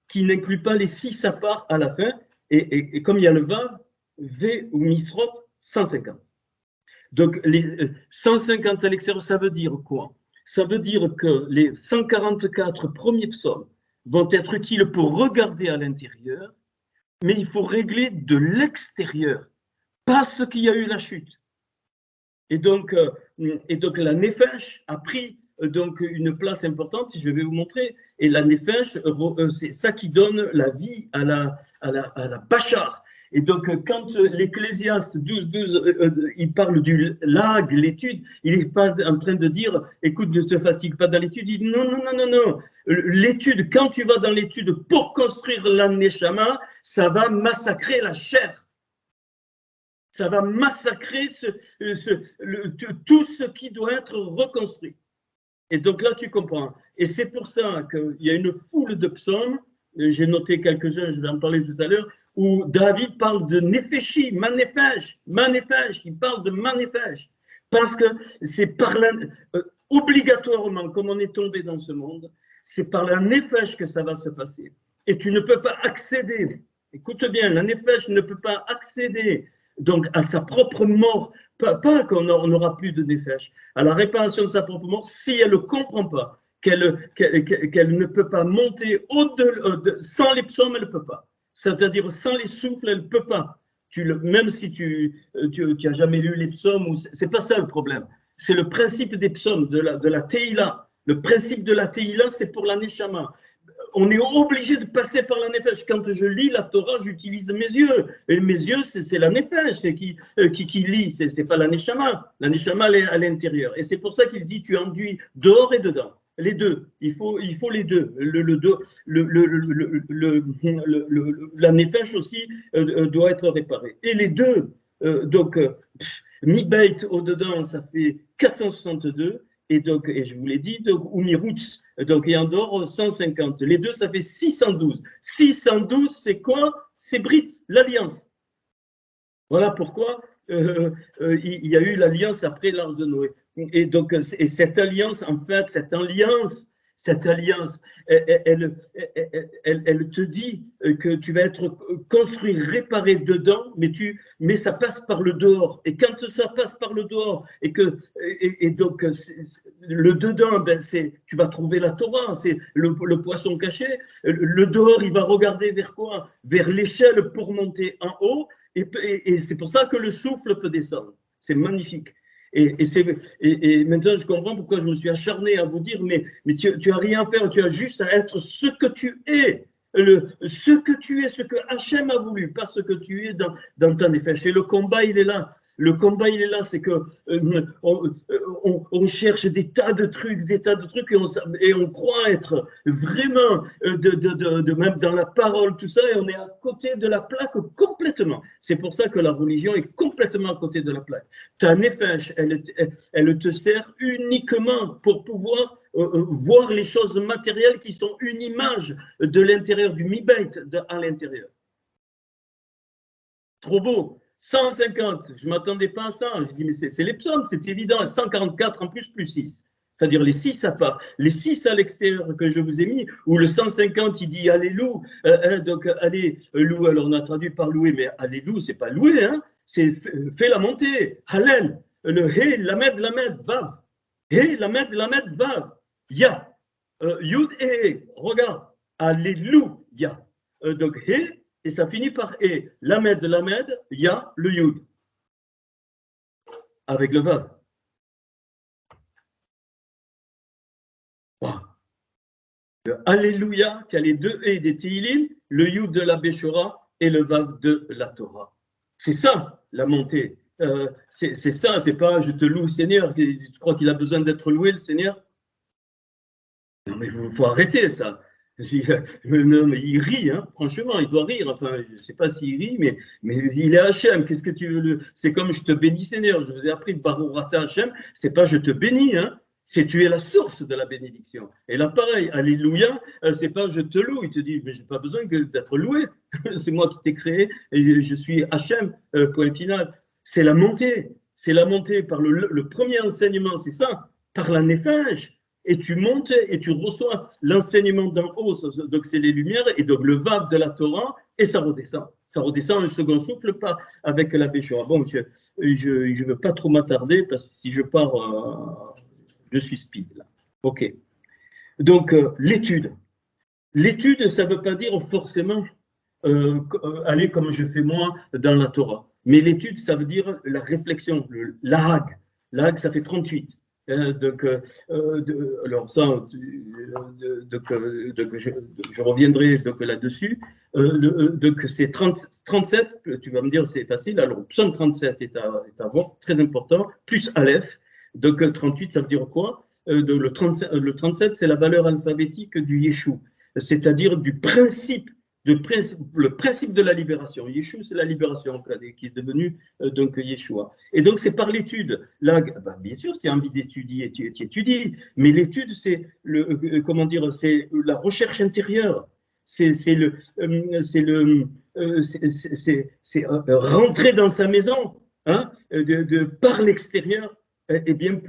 qui n'incluent pas les 6 à part à la fin, et comme il y a le vav, V ou misrot, 150. Donc, les 150 à l'extérieur, ça veut dire quoi? Ça veut dire que les 144 premiers psaumes vont être utiles pour regarder à l'intérieur, mais il faut régler de l'extérieur, parce qu'il y a eu la chute. Et donc la nefesh a pris donc une place importante, si je vais vous montrer. Et la nefesh, c'est ça qui donne la vie à la bachar. Et donc, quand l'Ecclésiaste 12, il parle du lag, l'étude, il n'est pas en train de dire, écoute, ne te fatigue pas dans l'étude. Il dit, non, non, non, non, non. L'étude, quand tu vas dans l'étude pour construire la neshama, ça va massacrer la chair. Ça va massacrer tout ce qui doit être reconstruit. Et donc là, tu comprends. Et c'est pour ça qu'il y a une foule de psaumes, j'ai noté quelques-uns, je vais en parler tout à l'heure, où David parle de Nefeshi, Manefesh, il parle de Manefesh. Parce que c'est par là, obligatoirement, comme on est tombé dans ce monde, c'est par la Nefesh que ça va se passer. Et tu ne peux pas accéder, écoute bien, la Nefesh ne peut pas accéder donc à sa propre mort, pas qu'on n'aura plus de Nefesh, à la réparation de sa propre mort, si elle ne comprend pas qu'elle ne peut pas monter sans les psaumes, elle ne peut pas. C'est-à-dire sans les souffles, elle ne peut pas. Même si tu n'as jamais lu les psaumes, ce n'est pas ça le problème. C'est le principe des psaumes, de la Teïla. Le principe de la Teïla, c'est pour la Neshama. On est obligé de passer par la Nefesh. Quand je lis la Torah, j'utilise mes yeux. Et mes yeux, c'est la Nefesh qui lit, c'est pas la Neshama. La Neshama, elle est à l'intérieur. Et c'est pour ça qu'il dit, tu enduis dehors et dedans. Les deux. Il faut les deux. La Nefesh aussi doit être réparée. Et les deux, Mi-Beit au-dedans, ça fait 462. Et je vous l'ai dit, Umirutz, et en dehors 150. Les deux, ça fait 612. 612, c'est quoi? C'est Brit, l'alliance. Voilà pourquoi il y a eu l'alliance après l'Arche de Noé. Et donc, cette alliance, en fait, cette alliance, elle te dit que tu vas être construit, réparé dedans, mais ça passe par le dehors. Et quand ça passe par le dehors, et donc le dedans, tu vas trouver la Torah, c'est le poisson caché. Le dehors, il va regarder vers quoi? Vers l'échelle pour monter en haut. Et c'est pour ça que le souffle peut descendre. C'est magnifique. Et maintenant, je comprends pourquoi je me suis acharné à vous dire, mais tu n'as rien à faire, tu as juste à être ce que tu es. Ce que Hachem a voulu, pas ce que tu es dans ta nefesh. Et le combat, il est là. Le combat, il est là, c'est que on cherche des tas de trucs, et on croit être vraiment même dans la parole, tout ça, et on est à côté de la plaque complètement. C'est pour ça que la religion est complètement à côté de la plaque. Ta nefesh, elle te sert uniquement pour pouvoir voir les choses matérielles qui sont une image de l'intérieur du mi-beit à l'intérieur. Trop beau. 150, je ne m'attendais pas à ça. Je dis, mais c'est les psaumes, c'est évident. 144 en plus 6. C'est-à-dire les 6 à part. Les 6 à l'extérieur que je vous ai mis, où le 150, il dit Alléluia. Donc, allez, loue, alors on a traduit par louer, mais Alléluia, c'est pas louer, hein, c'est fais la montée. Hallel. Le He, Lamed, Vav. He, Lamed, Vav. Ya. Yud et regarde. Alléluia. Donc, He. Et ça finit par E. Lamed, Ya, le Yud. Avec le Vav. Wow. Alléluia, tu as les deux E des Tehillim, le Yud de la Béchora et le Vav de la Torah. C'est ça, la montée. C'est ça, c'est pas je te loue, Seigneur. Tu crois qu'il a besoin d'être loué, le Seigneur? Non, mais il faut arrêter ça. Non, mais il rit, hein, franchement, il doit rire. Enfin, je ne sais pas s'il rit, mais il est Hachem. Qu'est-ce que tu veux? C'est comme je te bénis, Seigneur. Je vous ai appris Barourata Hachem. C'est pas je te bénis, hein. C'est tu es la source de la bénédiction. Et là, pareil, Alléluia, c'est pas je te loue. Il te dit, mais j'ai pas besoin d'être loué. C'est moi qui t'ai créé et je suis Hachem, point final. C'est la montée. C'est la montée par le premier enseignement, c'est ça, par la néphage. Et tu montes et tu reçois l'enseignement d'en haut, donc c'est les lumières, et donc le vague de la Torah, et ça redescend. Ça redescend un second souffle, pas avec la Béchoa. Bon, je ne veux pas trop m'attarder, parce que si je pars, je suis speed, là. OK. Donc, l'étude. L'étude, ça ne veut pas dire forcément aller comme je fais moi dans la Torah. Mais l'étude, ça veut dire la réflexion, l'ahag. L'ahag, ça fait 38. Alors ça, je reviendrai là-dessus. Donc c'est 37, tu vas me dire c'est facile. Alors psaume 37 est à voir, très important, plus Aleph. Donc 38, ça veut dire quoi? Le 37, c'est la valeur alphabétique du Yeshua, c'est-à-dire du principe. Le principe de la libération. Yeshua, c'est la libération qui est devenu donc Yeshua. Et donc, c'est par l'étude. Là, bien sûr, si tu as envie d'étudier, tu étudies. Mais l'étude, c'est c'est la recherche intérieure. C'est rentrer dans sa maison, hein, par l'extérieur. Et bien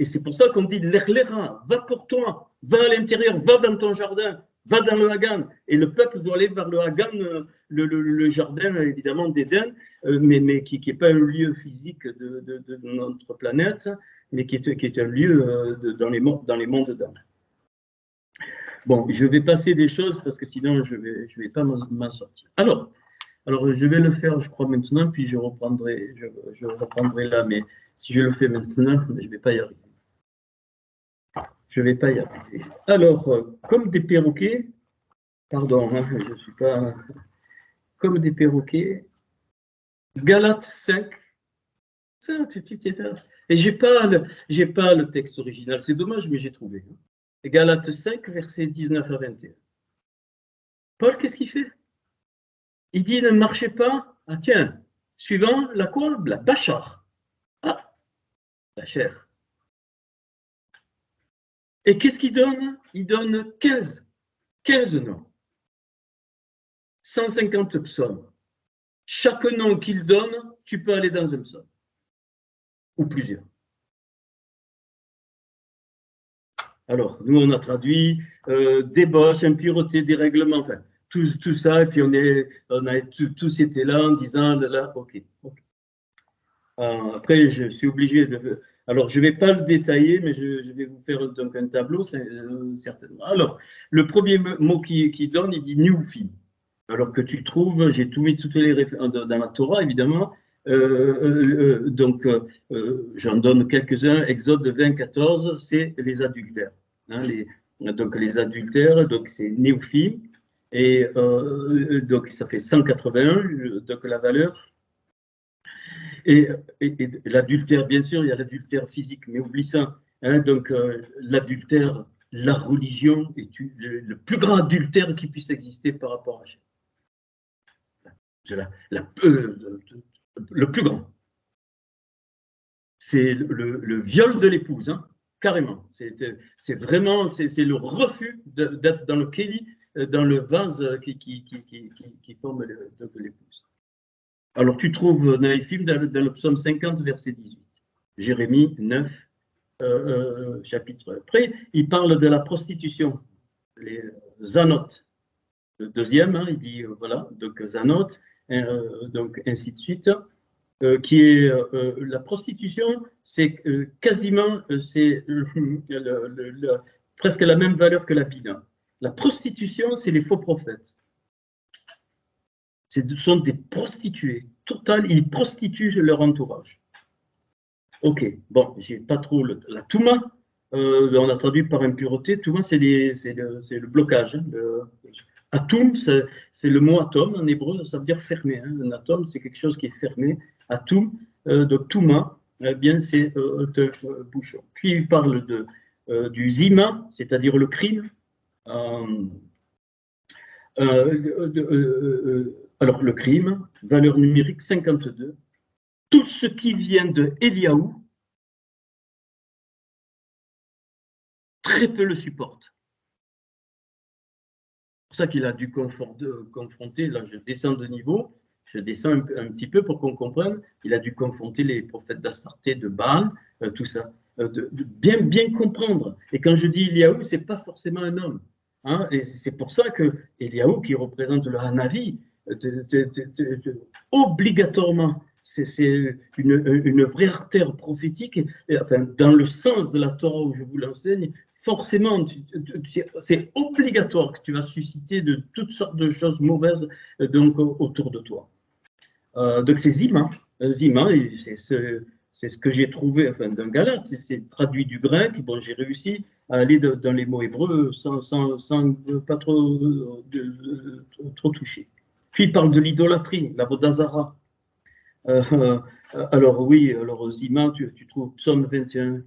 et c'est pour ça qu'on dit l'erlera, va pour toi, va à l'intérieur, va dans ton jardin. Va dans le Hagan. Et le peuple doit aller vers le Hagan, le jardin évidemment d'Éden, mais qui n'est pas un lieu physique de notre planète, mais qui est un lieu dans les mondes d'âme. Bon, je vais passer des choses parce que sinon je vais pas m'en sortir. Alors, je vais le faire, je crois, maintenant, puis je reprendrai là, mais si je le fais maintenant, je ne vais pas y arriver. Je ne vais pas y arriver. Alors, comme des perroquets, pardon, hein, je ne suis pas... Comme des perroquets, Galates 5, et j'ai pas le texte original, c'est dommage, mais j'ai trouvé. Galates 5, versets 19 à 21. Paul, qu'est-ce qu'il fait? Il dit, ne marchez pas, ah tiens, suivant la quoi? La bachar. Ah, la chair. Et qu'est-ce qu'il donne? Il donne 15 noms. 150 psaumes. Chaque nom qu'il donne, tu peux aller dans un psaume. Ou plusieurs. Alors, nous, on a traduit débauche, impureté, dérèglement, enfin, tout ça, et puis tous étaient là en disant, là, ok. Après, je suis obligé de... Alors, je ne vais pas le détailler, mais je vais vous faire donc un tableau, certainement. Alors, le premier mot qu'il donne, il dit « Newfim ». Alors que tu trouves, j'ai tout mis toutes les références dans la Torah, évidemment. Donc, j'en donne quelques-uns. Exode 20, 14, c'est les adultères. Hein, donc, les adultères, donc c'est Néophim. Et donc, ça fait 181, donc la valeur. Et l'adultère, bien sûr, il y a l'adultère physique, mais oublie ça. Hein, donc, l'adultère, la religion est le plus grand adultère qui puisse exister par rapport à Dieu. Le plus grand. C'est le viol de l'épouse, hein, carrément. C'est vraiment, c'est le refus d'être dans le kéli, dans le vase qui forme l'épouse. Alors, tu trouves Naïfim dans le psaume 50, verset 18. Jérémie 9, chapitre. Après, il parle de la prostitution, les zanotes. Le deuxième, hein, il dit, voilà, donc zanotes, donc ainsi de suite, qui est la prostitution, c'est quasiment, c'est presque la même valeur que la bina. La prostitution, c'est les faux prophètes. Ce sont des prostituées. Total, ils prostituent leur entourage. Ok, bon, j'ai pas trop la touma. On a traduit par impureté. Touma, c'est le blocage. Hein, Atum, c'est le mot atome en hébreu, ça veut dire fermé. Hein. Un atome, c'est quelque chose qui est fermé. Atum, donc touma, eh bien c'est bouchon. Puis il parle du zima, c'est-à-dire le crime. Alors, le crime, valeur numérique 52. Tout ce qui vient de Eliaou, très peu le supportent. C'est pour ça qu'il a dû confronter, là je descends de niveau, je descends un petit peu pour qu'on comprenne, il a dû confronter les prophètes d'Astarté, de Baal, tout ça, de bien comprendre. Et quand je dis Eliaou, c'est pas forcément un homme. Hein, et c'est pour ça que Eliaou, qui représente le Hanavi, obligatoirement, c'est une vraie artère prophétique, enfin, dans le sens de la Torah où je vous l'enseigne, forcément, c'est obligatoire que tu vas susciter de toutes sortes de choses mauvaises donc, autour de toi. Donc c'est Zima, c'est ce que j'ai trouvé enfin, d'un Galate, c'est traduit du grec. Bon, j'ai réussi à aller dans les mots hébreux sans pas trop toucher. Puis il parle de l'idolâtrie, la Vodazara. Alors oui, alors Zima, tu trouves Psaume 21,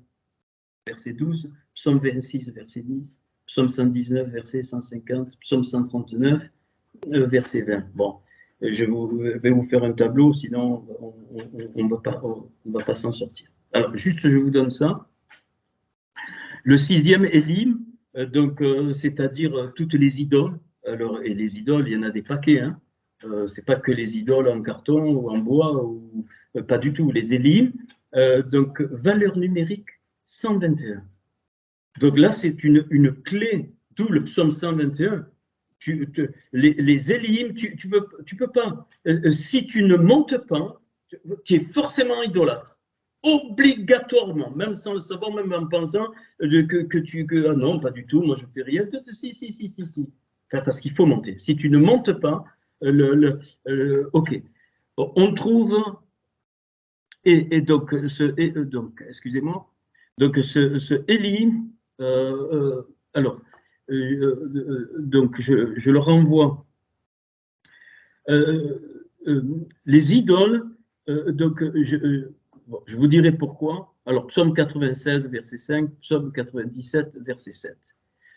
verset 12, Psaume 26, verset 10, Psaume 119, verset 150, Psaume 139, verset 20. Bon, je vais vous faire un tableau, sinon on ne va pas s'en sortir. Alors, juste, je vous donne ça. Le 6e Élim, donc, c'est-à-dire toutes les idoles. Alors, et les idoles, il y en a des paquets, hein. C'est pas que les idoles en carton ou en bois, ou pas du tout. Les Élim, donc, valeur numérique 121. Donc là, c'est une clé, d'où le psaume 121. Les Élim, tu peux pas. Si tu ne montes pas, tu es forcément idolâtre. Obligatoirement, même sans le savoir, même en pensant ah non, pas du tout, moi je fais rien. Si. Parce qu'il faut monter. Si tu ne montes pas, ok. On trouve, donc, excusez-moi, donc ce Élie, alors, donc je le renvoie. Les idoles, donc je vous dirai pourquoi. Alors, psaume 96, verset 5, psaume 97, verset 7.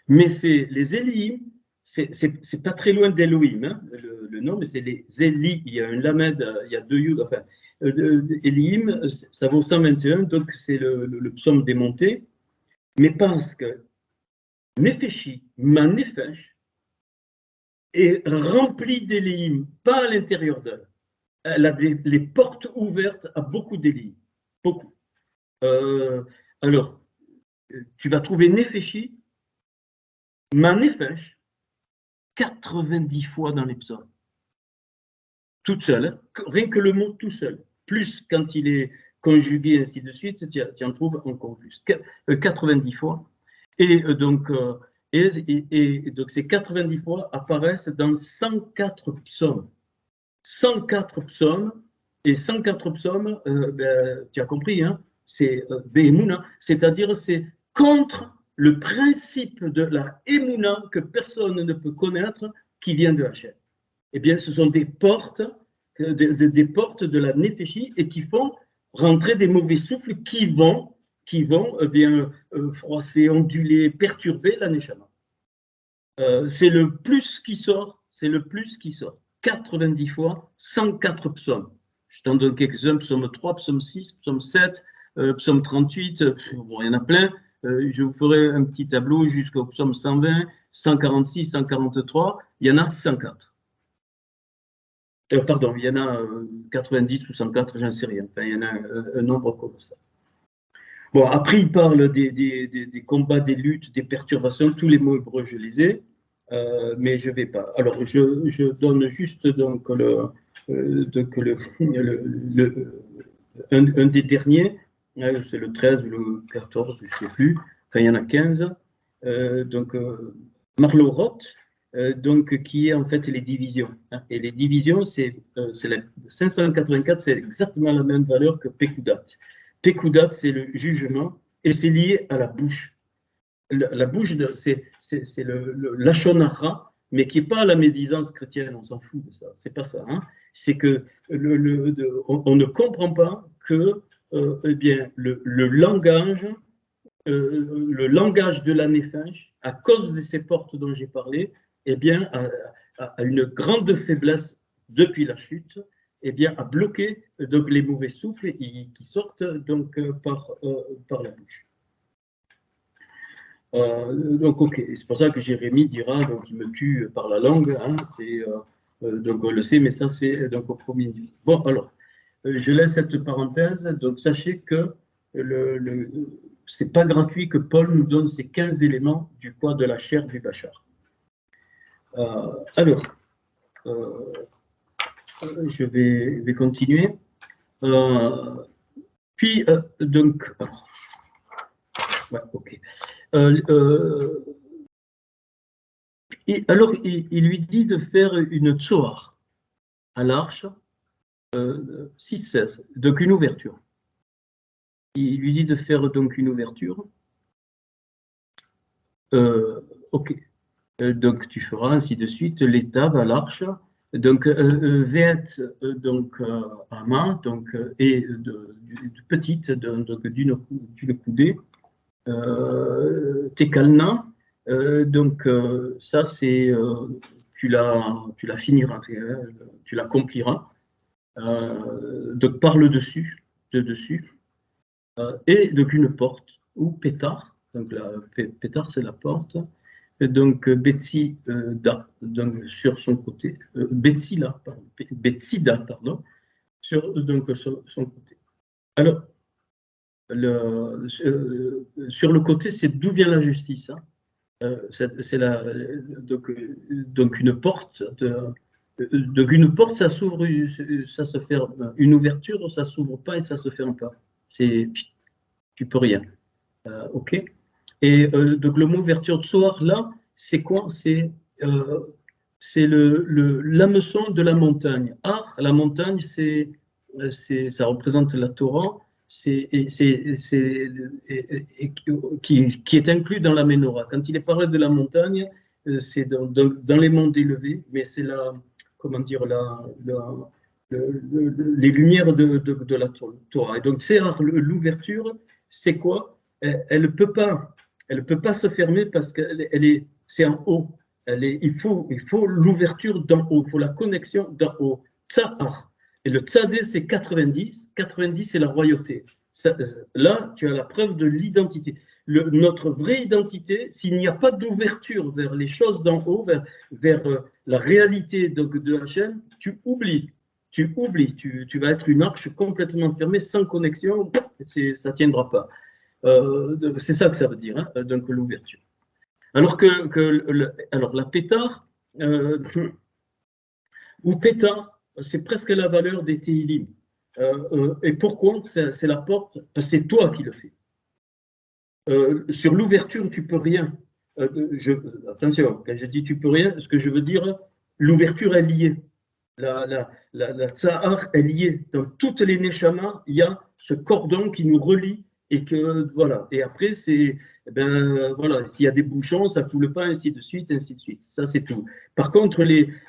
Mais c'est les Élim, c'est pas très loin d'Elohim, hein, le nom, mais c'est les Éli. Il y a un lamed, il y a deux yud, enfin, Elim, ça vaut 121, donc c'est le psaume démonté. Mais parce que Nefeshi, ma Nefesh, est remplie d'Élim, pas à l'intérieur d'elle. Elle a les portes ouvertes à beaucoup d'Élim. Beaucoup. Alors, tu vas trouver Nefeshi, ma Nefesh, 90 fois dans les psaumes. Toute seule, hein, rien que le mot tout seul. Plus quand il est conjugué, ainsi de suite, tu en trouves encore plus. 90 fois. Et donc, donc ces 90 fois apparaissent dans 104 psaumes. 104 psaumes, et 104 psaumes, tu as compris, hein, c'est Béhémouna, c'est-à-dire c'est contre le principe de la Émouna que personne ne peut connaître qui vient de Hachem. Eh bien, ce sont des portes de la Nefeshi et qui font rentrer des mauvais souffles qui vont bien, froisser, onduler, perturber la Neshama. C'est le plus qui sort, 90 fois, 104 psaumes. Je t'en donne quelques-uns, psaume 3, psaume 6, psaume 7, psaume 38, bon, il y en a plein. Je vous ferai un petit tableau jusqu'au psaume 120, 146, 143, il y en a 104. Pardon, il y en a 90 ou 104, j'en sais rien. Enfin, il y en a un nombre colossal. Bon, après, il parle des combats, des luttes, des perturbations. Tous les mots hébreux, je les ai, mais je ne vais pas. Alors, je donne juste donc un des derniers, c'est le 13 ou le 14, je ne sais plus. Enfin, il y en a 15. Donc, Marlowe Roth, donc, qui est en fait les divisions. Hein. Et les divisions, c'est 584, c'est exactement la même valeur que Pekudat. Pekudat, c'est le jugement, et c'est lié à la bouche. La bouche, c'est le Lachon Hara, mais qui n'est pas la médisance chrétienne, on s'en fout de ça, c'est pas ça. Hein. C'est que on ne comprend pas que eh bien, le langage le langage de la néphinge, à cause de ces portes dont j'ai parlé, eh bien, a une grande faiblesse depuis la chute, eh bien, à bloquer donc, les mauvais souffles qui sortent donc, par la bouche. Donc, ok, c'est pour ça que Jérémie dira donc il me tue par la langue, hein, donc on le sait, mais ça c'est donc au premier niveau. Bon, alors, je laisse cette parenthèse, donc sachez que c'est pas gratuit que Paul nous donne ces 15 éléments du poids de la chair du Bachar. Alors, je vais continuer. Puis, donc, ouais, ok. Alors, il lui dit de faire une tsoar à l'arche, 6-16, donc une ouverture. Il lui dit de faire donc une ouverture. Ok. Donc tu feras ainsi de suite l'étave à l'arche. Donc Veet donc à main donc et petite donc d'une coudée. Tekalna. Donc ça c'est tu la finiras, tu l'accompliras. Donc par le dessus, de dessus. Et donc une porte ou pétard. Donc pétard c'est la porte. Et donc Betsida, donc sur son côté, Betsida, pardon, sur donc sur son côté. Alors sur le côté, c'est d'où vient la justice. Hein. C'est donc une porte. Donc une porte, ça s'ouvre, ça se ferme. Une ouverture, ça s'ouvre pas et ça se ferme pas. Tu peux rien. Ok. Et donc le mot ouverture de soir là, c'est quoi? C'est l'hameçon de la montagne. Ah, la montagne, ça représente la Torah, qui est inclus dans la Ménorah. Quand il est parlé de la montagne, c'est dans les mondes élevés, mais c'est comment dire, les lumières de la Torah. Et donc, c'est l'ouverture, c'est quoi? Elle ne peut pas se fermer parce c'est en haut. Il faut l'ouverture d'en haut, il faut la connexion d'en haut. Tsahar. Et le tzadé, c'est 90. 90, c'est la royauté. Là, tu as la preuve de l'identité. Notre vraie identité, s'il n'y a pas d'ouverture vers les choses d'en haut, vers la réalité de Hachem, tu oublies. Tu vas être une arche complètement fermée, sans connexion, ça ne tiendra pas. C'est ça que ça veut dire, hein, donc l'ouverture. Alors alors la pétard, ou pétard, c'est presque la valeur des Teilim. Et pourquoi? C'est la porte, parce que c'est toi qui le fais. Sur l'ouverture, tu peux rien. Attention, quand je dis tu peux rien, ce que je veux dire, l'ouverture est liée. La tsahar est liée. Dans toutes les neshamas, il y a ce cordon qui nous relie et que voilà. Et après, voilà, s'il y a des bouchons, ça ne coule pas, ainsi de suite, ainsi de suite. Ça, c'est tout. Par contre,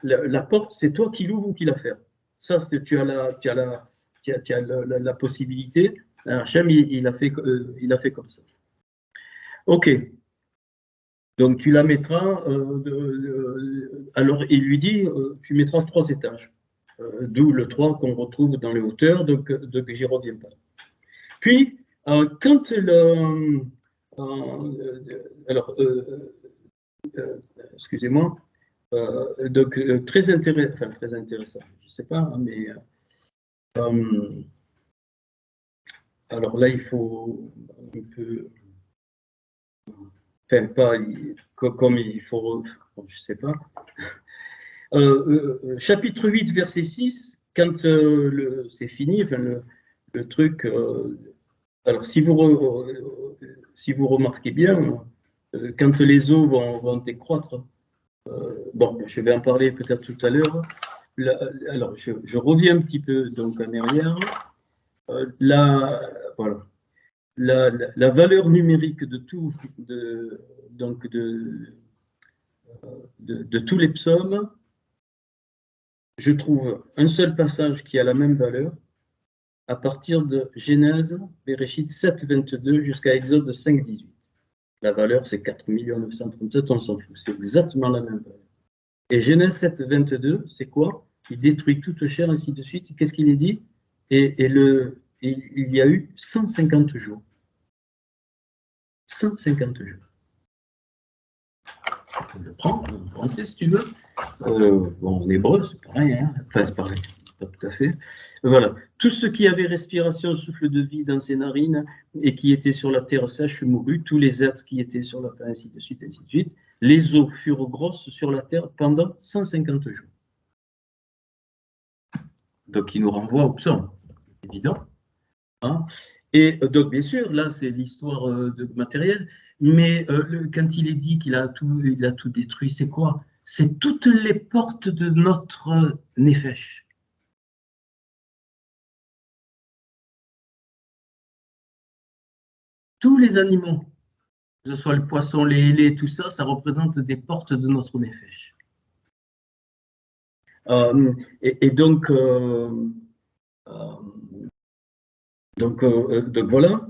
la porte, c'est toi qui l'ouvres ou qui la fermes. Ça, tu as la possibilité. Hachem, il a fait comme ça. Ok. Donc tu la mettras, alors il lui dit, tu mettras 3 étages, d'où le 3 qu'on retrouve dans les hauteurs, donc j'y reviens pas. Puis, quand alors, excusez-moi, donc très intéressant, je ne sais pas, hein, mais alors là il faut un peu. Enfin, pas comme il faut, je ne sais pas. Chapitre 8, verset 6, quand c'est fini, enfin, le truc. Alors, si vous remarquez bien, quand les eaux vont décroître, bon, je vais en parler peut-être tout à l'heure. Alors, je reviens un petit peu donc en arrière. Voilà. La valeur numérique de tout, de tous les psaumes, je trouve un seul passage qui a la même valeur, à partir de Genèse, Bereshit 7, 22 jusqu'à Exode 5, 18. La valeur, c'est 4 937, on s'en fout. C'est exactement la même valeur. Et Genèse 7, 22, c'est quoi? Il détruit toute chair, ainsi de suite. Qu'est-ce qu'il est dit? Et il y a eu 150 jours. 150 jours. On le prend en français si tu veux. Bon, en hébreu, c'est pareil. Hein, enfin, c'est pareil. Pas tout à fait. Voilà. Tout ce qui avait respiration, souffle de vie dans ses narines et qui était sur la terre sèche mourut. Tous les êtres qui étaient sur la terre, ainsi de suite, ainsi de suite. Les eaux furent grosses sur la terre pendant 150 jours. Donc, il nous renvoie au psaume, évident. Hein. Et donc, bien sûr, là, c'est l'histoire de matériel, mais quand il est dit qu'il a tout détruit, c'est quoi? C'est toutes les portes de notre nefesh. Tous les animaux, que ce soit le poisson, les ailés, tout ça, ça représente des portes de notre nefesh. Et donc voilà.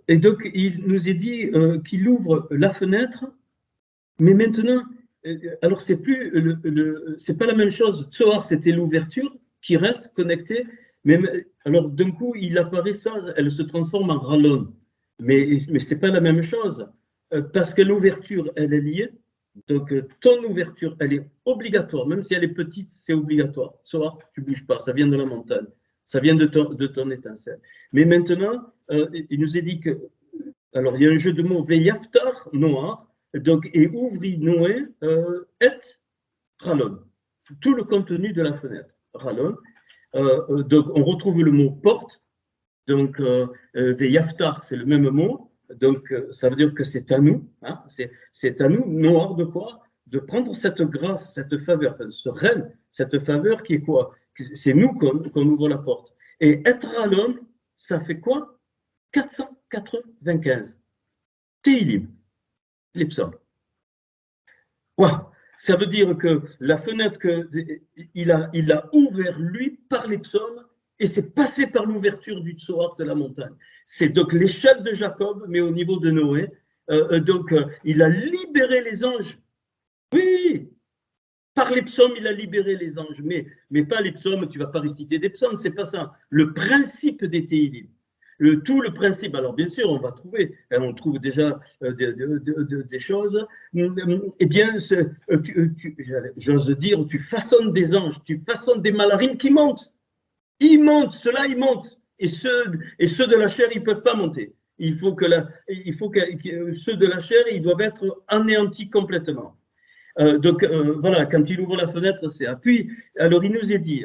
Et donc, il nous est dit qu'il ouvre la fenêtre, mais maintenant, alors c'est plus, c'est pas la même chose. Tsoar, c'était l'ouverture qui reste connectée, mais alors d'un coup, il apparaît ça, elle se transforme en rallon. Mais c'est pas la même chose, parce que l'ouverture, elle est liée. Donc, ton ouverture, elle est obligatoire, même si elle est petite, c'est obligatoire. Tsoar, tu bouges pas, ça vient de la montagne. Ça vient de ton étincelle. Mais maintenant, il nous est dit que, alors il y a un jeu de mots, Veyaftar, Noah, donc, et ouvrit Noé, et Ralon. Tout le contenu de la fenêtre, Ralon. Donc, on retrouve le mot porte, donc, Veyaftar, c'est le même mot, donc ça veut dire que c'est à nous, hein, c'est à nous, Noah, de quoi? De prendre cette grâce, cette faveur, ce règne, cette faveur qui est quoi? C'est nous qu'on ouvre la porte. Et être à l'homme, ça fait quoi? 495. Teilim, les psaumes. Ouais, ça veut dire que la fenêtre il a ouvert lui par les psaumes et c'est passé par l'ouverture du Tsoar de la montagne. C'est donc l'échelle de Jacob, mais au niveau de Noé. Il a libéré les anges. Oui, par les psaumes, il a libéré les anges, mais pas les psaumes, tu ne vas pas réciter des psaumes, c'est pas ça. Le principe des Teilim, tout le principe, alors bien sûr, on va trouver, on trouve déjà des choses, eh bien, j'ose dire, tu façonnes des anges, tu façonnes des malarim qui montent. Ils montent, ceux-là, ils montent, et ceux de la chair, ils ne peuvent pas monter. Il faut que ceux de la chair, ils doivent être anéantis complètement. Voilà, quand il ouvre la fenêtre, c'est appui. Alors il nous est dit,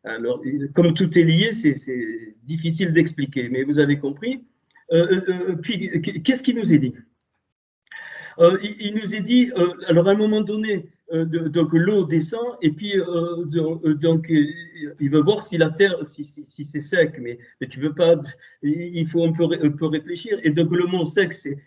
alors, comme tout est lié, c'est difficile d'expliquer, mais vous avez compris. Puis, qu'est-ce qu'il nous est dit? Il nous est dit, alors à un moment donné, donc l'eau descend, et puis donc il veut voir si la terre, si c'est sec, mais tu veux pas, il faut un peu réfléchir. Et donc le mot sec, c'est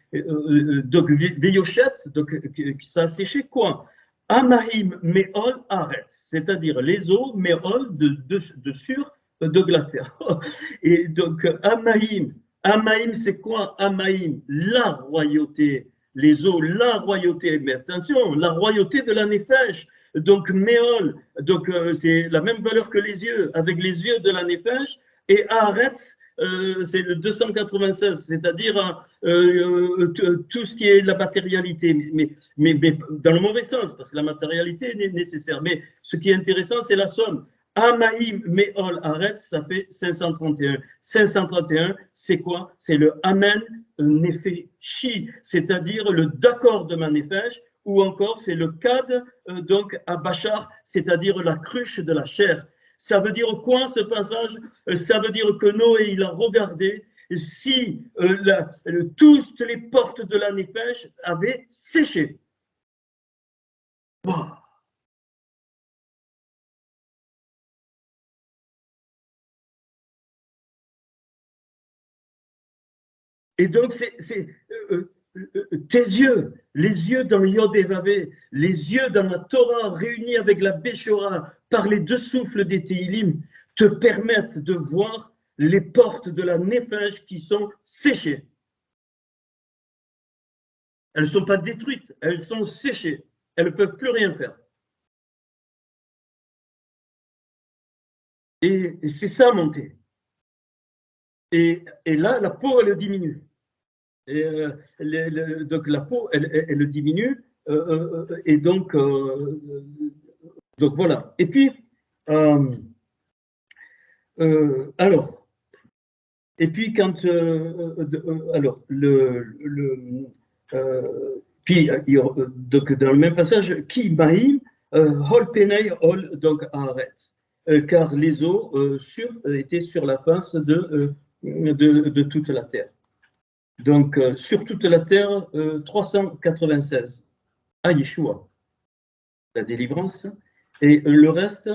donc Veyoshet, donc ça a séché quoi? Amaim Meol Aretz, c'est-à-dire les eaux Meol de sur de la terre. Et donc Amaim, c'est quoi? Amaim, la royauté. Les eaux, la royauté, mais attention, la royauté de la nefesh, donc méol, donc c'est la même valeur que les yeux, avec les yeux de la nefesh, et Haaretz, c'est le 296, c'est-à-dire tout ce qui est la matérialité, mais dans le mauvais sens, parce que la matérialité est nécessaire, mais ce qui est intéressant, c'est la somme. Amaïm Meol Haaretz, ça fait 531. 531, c'est quoi? C'est le Amen Nefeshi, c'est-à-dire le d'accord de ma nefesh, ou encore c'est le Kad, donc à Bachar, c'est-à-dire la cruche de la chair. Ça veut dire quoi ce passage? Ça veut dire que Noé, il a regardé si toutes les portes de la nefesh avaient séché. Wow. Et donc, tes yeux, les yeux dans Yod et Vavé, les yeux dans la Torah réunis avec la Béchora par les deux souffles des Teilim, te permettent de voir les portes de la néphrage qui sont séchées. Elles ne sont pas détruites, elles sont séchées. Elles ne peuvent plus rien faire. Et c'est ça monter. Et là, la peau, elle diminue. Et, donc la peau, elle diminue. Et donc voilà. Et puis, alors, et puis quand, alors, puis, donc dans le même passage, qui baïm, hol penei hol donc haaretz, car les eaux étaient sur la face de toute la terre. Donc, sur toute la terre, 396 à Yeshua, la délivrance, et le reste,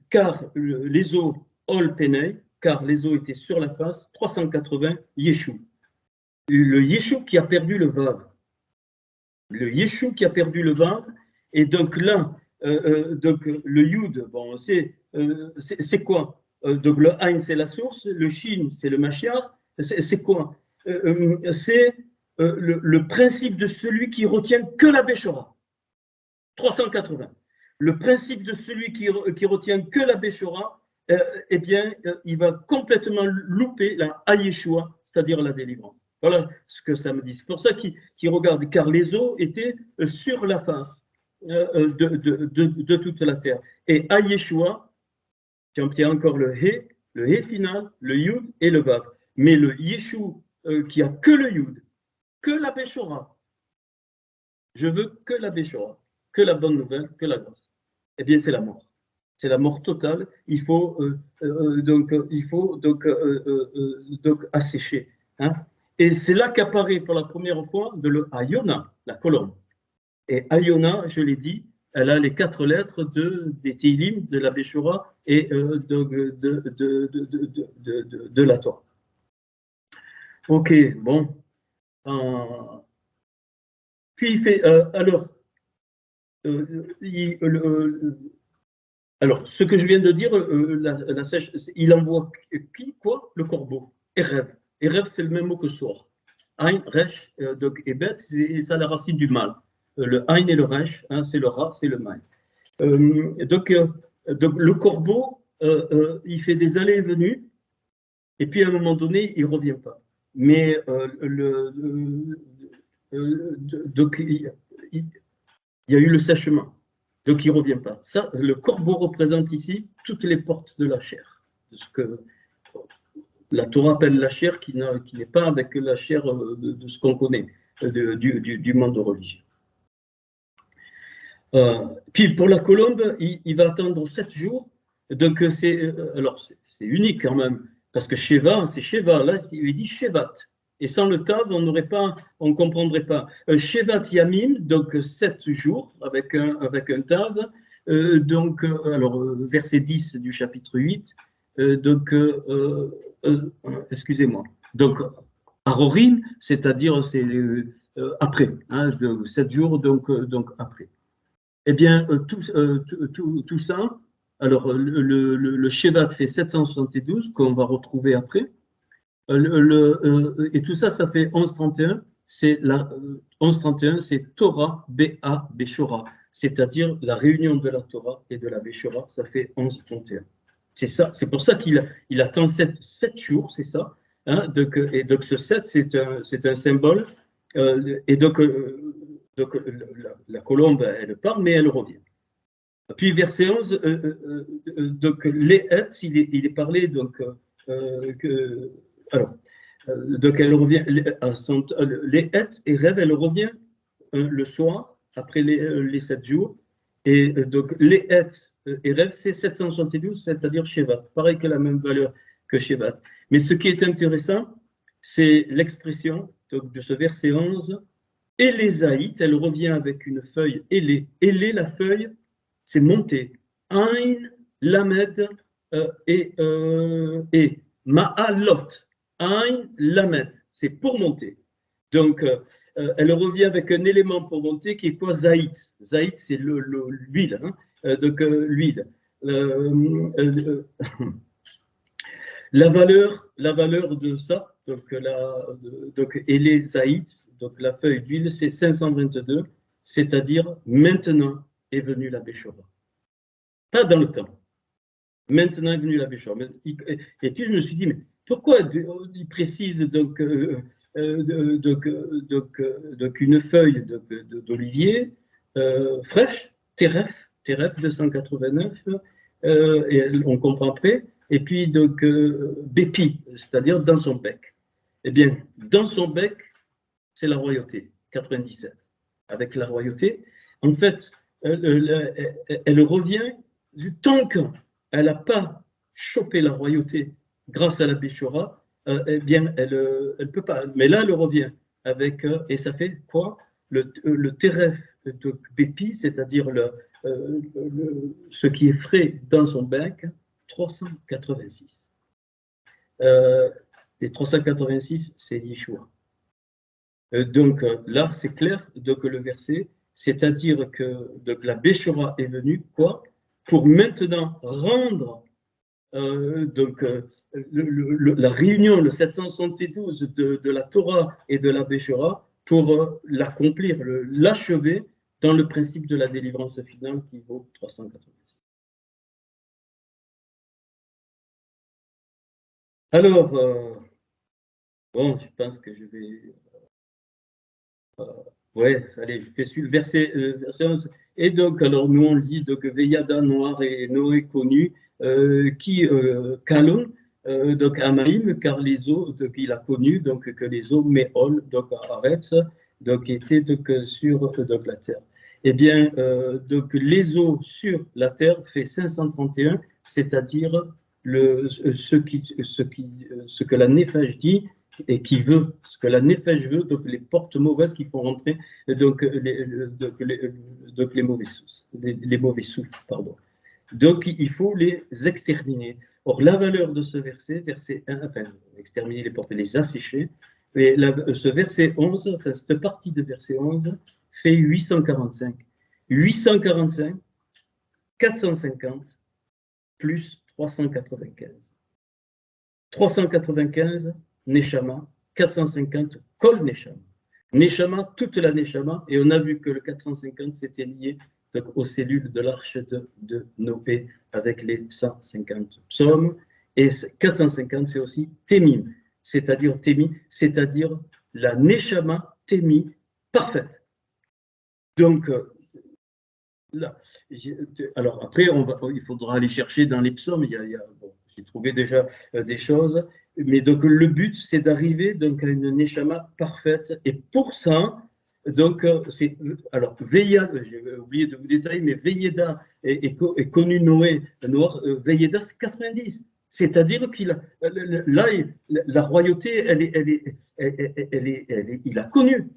car les eaux hol penei, car les eaux étaient sur la face, 380 Yeshua. Le Yeshua qui a perdu le vav. Le Yeshua qui a perdu le vav, et donc là, donc le Yud, bon, c'est quoi? Donc le Ain, c'est la source, le Shin, c'est le Mashiach, c'est quoi? C'est le principe de celui qui retient que la Béchora. 380. Le principe de celui qui retient que la Béchora, eh bien, il va complètement louper la Yeshua, c'est-à-dire la délivrance. Voilà ce que ça me dit. C'est pour ça qu'il regarde, car les eaux étaient sur la face de toute la terre. Et à Yeshua, tu as encore le He final, le Yud et le Vav. Mais le Yeshua qui a que le Yud, que la Béchora, je veux que la Béchora, que la bonne nouvelle, que la grâce. Eh bien, c'est la mort. C'est la mort totale. Il faut donc assécher. Hein. Et c'est là qu'apparaît pour la première fois le Ayona, la colombe. Et Ayona, je l'ai dit, elle a les 4 lettres des Teilim, de la Béchora et de la Torah. Ok, bon. Puis il fait, alors, ce que je viens de dire, la sèche, il envoie qui, quoi? Le corbeau. Erev. Erev, c'est le même mot que soir. Ain, Resh, donc Ebet, c'est ça la racine du mal. Le Ain et le Resh, hein, c'est le Ra, c'est le mal. Donc, le corbeau, il fait des allées et venues, et puis à un moment donné, il ne revient pas. Mais donc, il y a eu le sèchement. Donc, il ne revient pas. Ça, le corbeau représente ici toutes les portes de la chair. Ce que la Torah appelle la chair, qui n'est pas avec la chair de ce qu'on connaît, du monde religieux. Puis, pour la colombe, il va attendre 7 jours. Donc, c'est unique quand même, parce que Sheva, c'est Sheva. Là, il dit Shevat. Et sans le tav, on ne comprendrait pas. Shevat Yamim, donc 7 jours avec un tav. Verset 10 du chapitre 8. Excusez-moi. Donc, Arorin, c'est-à-dire c'est après, hein, 7 jours, donc après. Eh bien, tout ça, alors le Shevat fait 772, qu'on va retrouver après. Et tout ça, ça fait 1131. 1131, c'est Torah, Béa, Béchora, c'est-à-dire la réunion de la Torah et de la Béchora, ça fait 1131. C'est ça, c'est pour ça qu'il attend 7 jours, c'est ça. Hein, et donc ce 7, c'est un symbole. Et donc la colombe, elle part, mais elle revient. Puis verset 11, donc les hêtes, il est parlé donc donc elle revient les hêtes et rêve, elle revient le soir après les 7 jours. Et donc les hêtes et rêve, c'est 772, c'est-à-dire Shevat, pareil que la même valeur que Shevat. Mais ce qui est intéressant, c'est l'expression de ce verset 11. Et les Aït, elle revient avec une feuille ailée. Ailée, la feuille, c'est monter. Ain, Lamed et Ma'alot. Ain, Lamed, c'est pour monter. Donc, elle revient avec un élément pour monter qui est quoi? Zaït. Zaït, c'est l'huile. Hein, donc, l'huile. la valeur de ça, donc Élézaït, donc la feuille d'huile, c'est 522, c'est-à-dire maintenant est venue la Béchora. Pas dans le temps. Maintenant est venue la Béchora. Et puis je me suis dit, mais pourquoi il précise donc une feuille d'olivier fraîche, Teref 289, et on comprend après, et puis donc Bépi, c'est-à-dire dans son bec. Eh bien, dans son bec, c'est la royauté, 97. Avec la royauté, en fait, elle revient du temps qu'elle n'a pas chopé la royauté grâce à la Béchora, eh bien, elle ne peut pas. Mais là, elle revient avec, et ça fait quoi? Le Teref de Bépi, c'est-à-dire ce qui est frais dans son bec, 386. Et 386, c'est Yeshua. Donc là, c'est clair donc, le verset, c'est-à-dire que donc, la Béchora est venue, quoi? Pour maintenant rendre la réunion, le 772 de la Torah et de la Béchora pour l'accomplir, l'achever dans le principe de la délivrance finale qui vaut 386. Alors, bon, je pense que je vais... ouais, allez, je fais suivre le verset 11. Et donc, alors, nous, on lit donc Veyada noir et Noé connu, qui Kalon, donc Amaïm, car les eaux, donc il a connu donc que les eaux Méol, donc Aretz, donc étaient donc sur donc, la terre. Eh bien, donc les eaux sur la terre fait 531, c'est-à-dire ce que la Néphache dit et qui veut, ce que la Néphache veut, donc les portes mauvaises qui font rentrer donc les mauvais souffles, pardon. Donc il faut les exterminer. Or la valeur de ce verset 1, enfin exterminer les portes, les assécher, et ce verset 11, enfin cette partie de verset 11 fait 845. 845, 450 plus 395. 395, Neshama, 450, Kol Neshama. Neshama, toute la Neshama, et on a vu que le 450, c'était lié donc, aux cellules de l'arche de Noé avec les 150 psaumes, et 450, c'est aussi Témim, c'est-à-dire la Neshama Témi parfaite. Donc, là, alors après, il faudra aller chercher dans les psaumes, bon, j'ai trouvé déjà des choses, mais donc le but, c'est d'arriver donc à une neshama parfaite, et pour ça, donc c'est alors Veyada, j'ai oublié de vous détailler, mais Veyeda est connu Noé, Veyeda c'est 90, c'est-à-dire qu'il a là la royauté, il a connu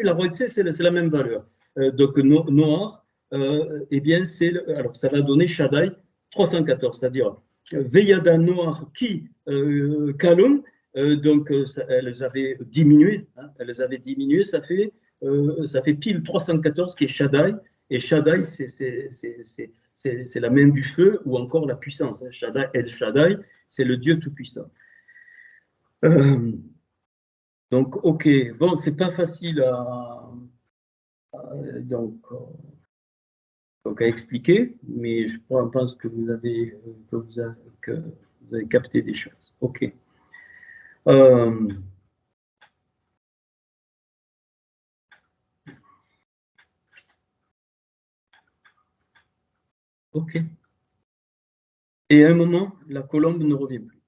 la royauté, c'est la même valeur. Donc Noir, eh bien alors ça va donner Shaddai 314, c'est-à-dire Veyada Noir qui Kalon, donc elles avaient diminué, ça fait pile 314 qui est Shaddai, et Shaddai c'est la main du feu ou encore la puissance. Shaddai, El Shaddai, c'est le Dieu tout-puissant. Donc ok, bon, c'est pas facile donc à expliquer, mais je pense que vous avez capté des choses. Ok. Ok. Et à un moment, la colombe ne revient plus.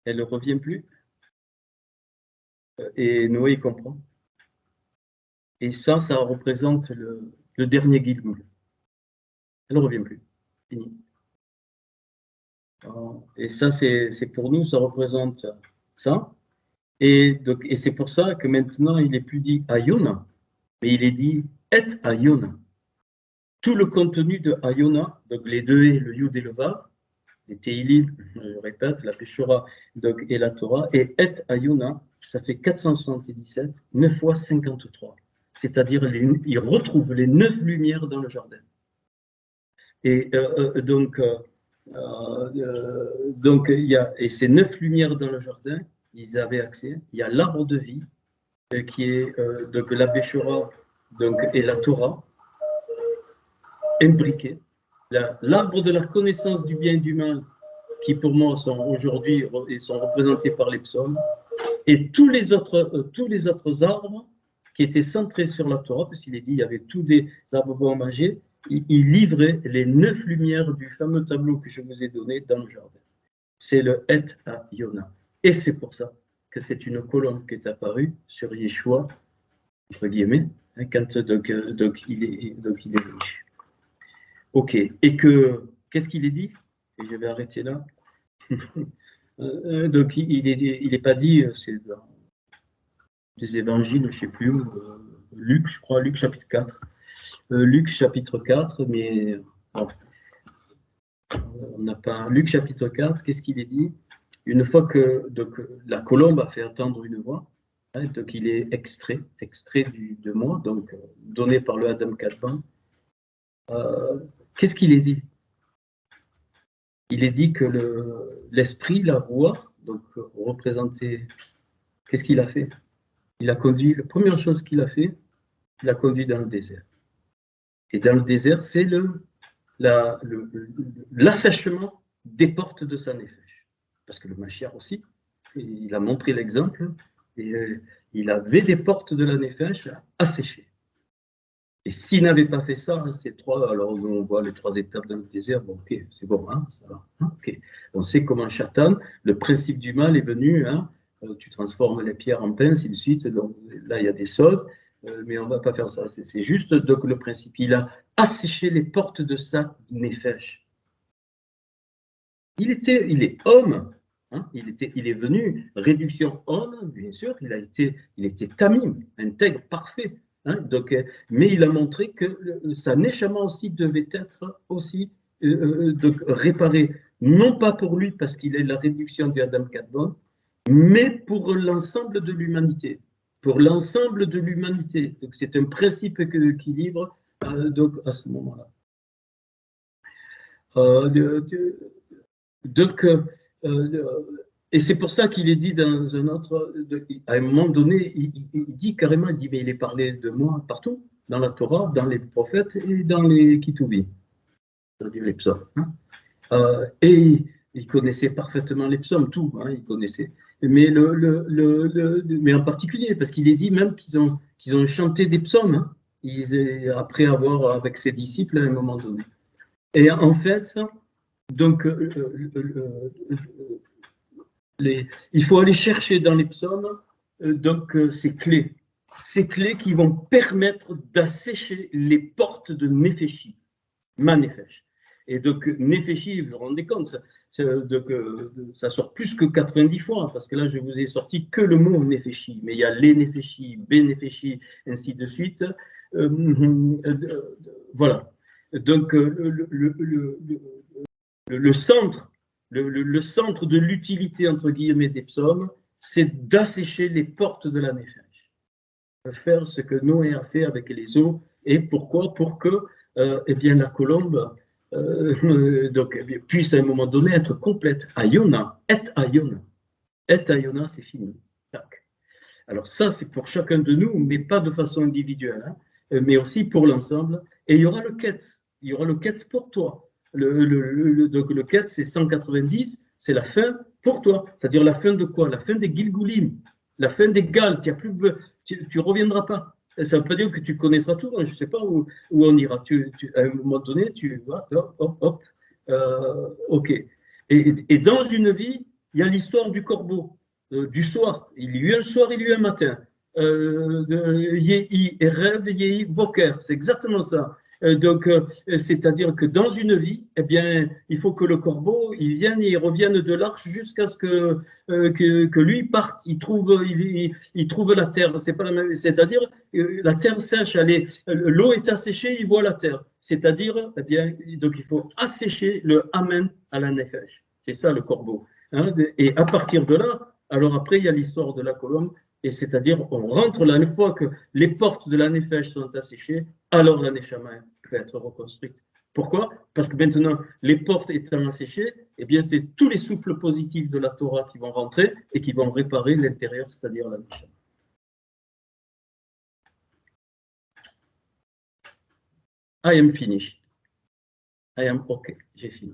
Elle ne revient plus. Et Noé comprend. Et ça représente le dernier Gilgul. Elle ne revient plus. Fini. Et ça, c'est pour nous, ça représente ça. Et c'est pour ça que maintenant, il n'est plus dit Ayona, mais il est dit Et Ayona. Tout le contenu de Ayona, donc les deux et le Yud et le Vav, les Teilim, je répète, la Péchora et la Torah, et Et Ayona, ça fait 477, 9 fois 53. C'est-à-dire, il retrouve les 9 lumières dans le jardin. Et donc il y a, et ces 9 lumières dans le jardin, ils avaient accès. Il y a l'arbre de vie, qui est donc la Béchora, donc, et la Torah, imbriqués. L'arbre de la connaissance du bien et du mal, qui pour moi sont aujourd'hui sont représentés par les psaumes, et tous les autres arbres qui étaient centrés sur la Torah, parce qu'il est dit il y avait tous des arbres bon mangés, il livrait les 9 lumières du fameux tableau que je vous ai donné dans le jardin. C'est le Et à Yona. Et c'est pour ça que c'est une colombe qui est apparue sur Yeshua, entre guillemets, hein, quand donc il est venu. Ok. Et qu'est-ce qu'il est dit? Et je vais arrêter là. Donc il n'est pas dit, c'est dans des évangiles, je ne sais plus où, Luc, je crois, Luc chapitre 4. Luc chapitre 4, mais bon, on n'a pas. Luc chapitre 4, qu'est-ce qu'il est dit? Une fois que donc, la colombe a fait entendre une voix, hein, donc il est extrait de moi, donc donné par le Adam Kadban. Qu'est-ce qu'il est dit? Il est dit que l'esprit, la voix, donc représenté, qu'est-ce qu'il a fait? Il a conduit, la première chose qu'il a fait, il a conduit dans le désert. Et dans le désert, c'est l'assèchement des portes de sa nefesh. Parce que le Mashiach aussi, il a montré l'exemple, et il avait des portes de la nefesh asséchées. Et s'il n'avait pas fait ça, ces trois, alors on voit les 3 étapes dans le désert, bon, ok, c'est bon, hein, ça va, hein, ok. On sait comment Shatan, le principe du mal est venu, hein, tu transformes les pierres en pain, ainsi de suite, donc là il y a des sols, mais on ne va pas faire ça, c'est juste donc le principe, il a asséché les portes de sa nefesh. Il est homme, hein, il est venu, réduction homme, bien sûr, il était tamim, intègre, parfait. Hein, donc, mais il a montré que sa neshama aussi devait être aussi réparée, non pas pour lui parce qu'il est la réduction du Adam Kadmon, mais pour l'ensemble de l'humanité. Pour l'ensemble de l'humanité. Donc c'est un principe qui livre donc à ce moment-là. Donc et c'est pour ça qu'il est dit dans un autre, à un moment donné, il dit carrément, il dit, mais il est parlé de moi partout, dans la Torah, dans les prophètes et dans les Ketuvim, c'est-à-dire les psaumes. Hein. Et il connaissait parfaitement les psaumes, tout, hein, il connaissait. Mais, mais en particulier, parce qu'il est dit même qu'ils ont chanté des psaumes, hein, après avoir, avec ses disciples, à un moment donné. Et en fait, donc, il faut aller chercher dans les psaumes donc ces clés qui vont permettre d'assécher les portes de Nefeshi, ma Nefesh. Et donc Nefeshi, vous vous rendez compte, ça sort plus que 90 fois, parce que là je vous ai sorti que le mot Nefeshi, mais il y a les Nefeshi, Benefeshi, ainsi de suite. Voilà. Donc le centre de l'utilité, entre guillemets, des psaumes, c'est d'assécher les portes de la Nefesh. Faire ce que Noé a fait avec les eaux. Et pourquoi? Pour que eh bien, la colombe donc, eh bien, puisse à un moment donné être complète. Ayona, et Ayona. Et Ayona, c'est fini. Tac. Alors ça, c'est pour chacun de nous, mais pas de façon individuelle, hein, mais aussi pour l'ensemble. Et il y aura le Ketz. Il y aura le Ketz pour toi. Donc le Ketz, c'est 190, c'est la fin pour toi. C'est-à-dire la fin de quoi? La fin des Gilgulim, la fin des Gals. Tu reviendras pas. Ça ne veut pas dire que tu connaîtras tout. Hein, je ne sais pas où on ira. À un moment donné, tu vas, hop, ok. Et dans une vie, il y a l'histoire du corbeau, du soir. Il y a eu un soir, il y a eu un matin. Yehi Erev, Yehi Boker. C'est exactement ça. Donc, c'est-à-dire que dans une vie, eh bien, il faut que le corbeau, il vienne et il revienne de l'arche jusqu'à ce que lui parte. Il trouve la terre. C'est pas la même. C'est-à-dire, la terre sèche, l'eau est asséchée, il voit la terre. C'est-à-dire, eh bien, donc il faut assécher le Amen à la Nefesh. C'est ça le corbeau. Hein, et à partir de là, alors après, il y a l'histoire de la colombe. Et c'est-à-dire, on rentre là, une fois que les portes de la Nefesh sont asséchées, alors la Neshama peut être reconstruite Pourquoi? Parce que maintenant, les portes étant asséchées, eh bien, c'est tous les souffles positifs de la Torah qui vont rentrer et qui vont réparer l'intérieur, c'est-à-dire la bouche. I am finished. I am OK. J'ai fini.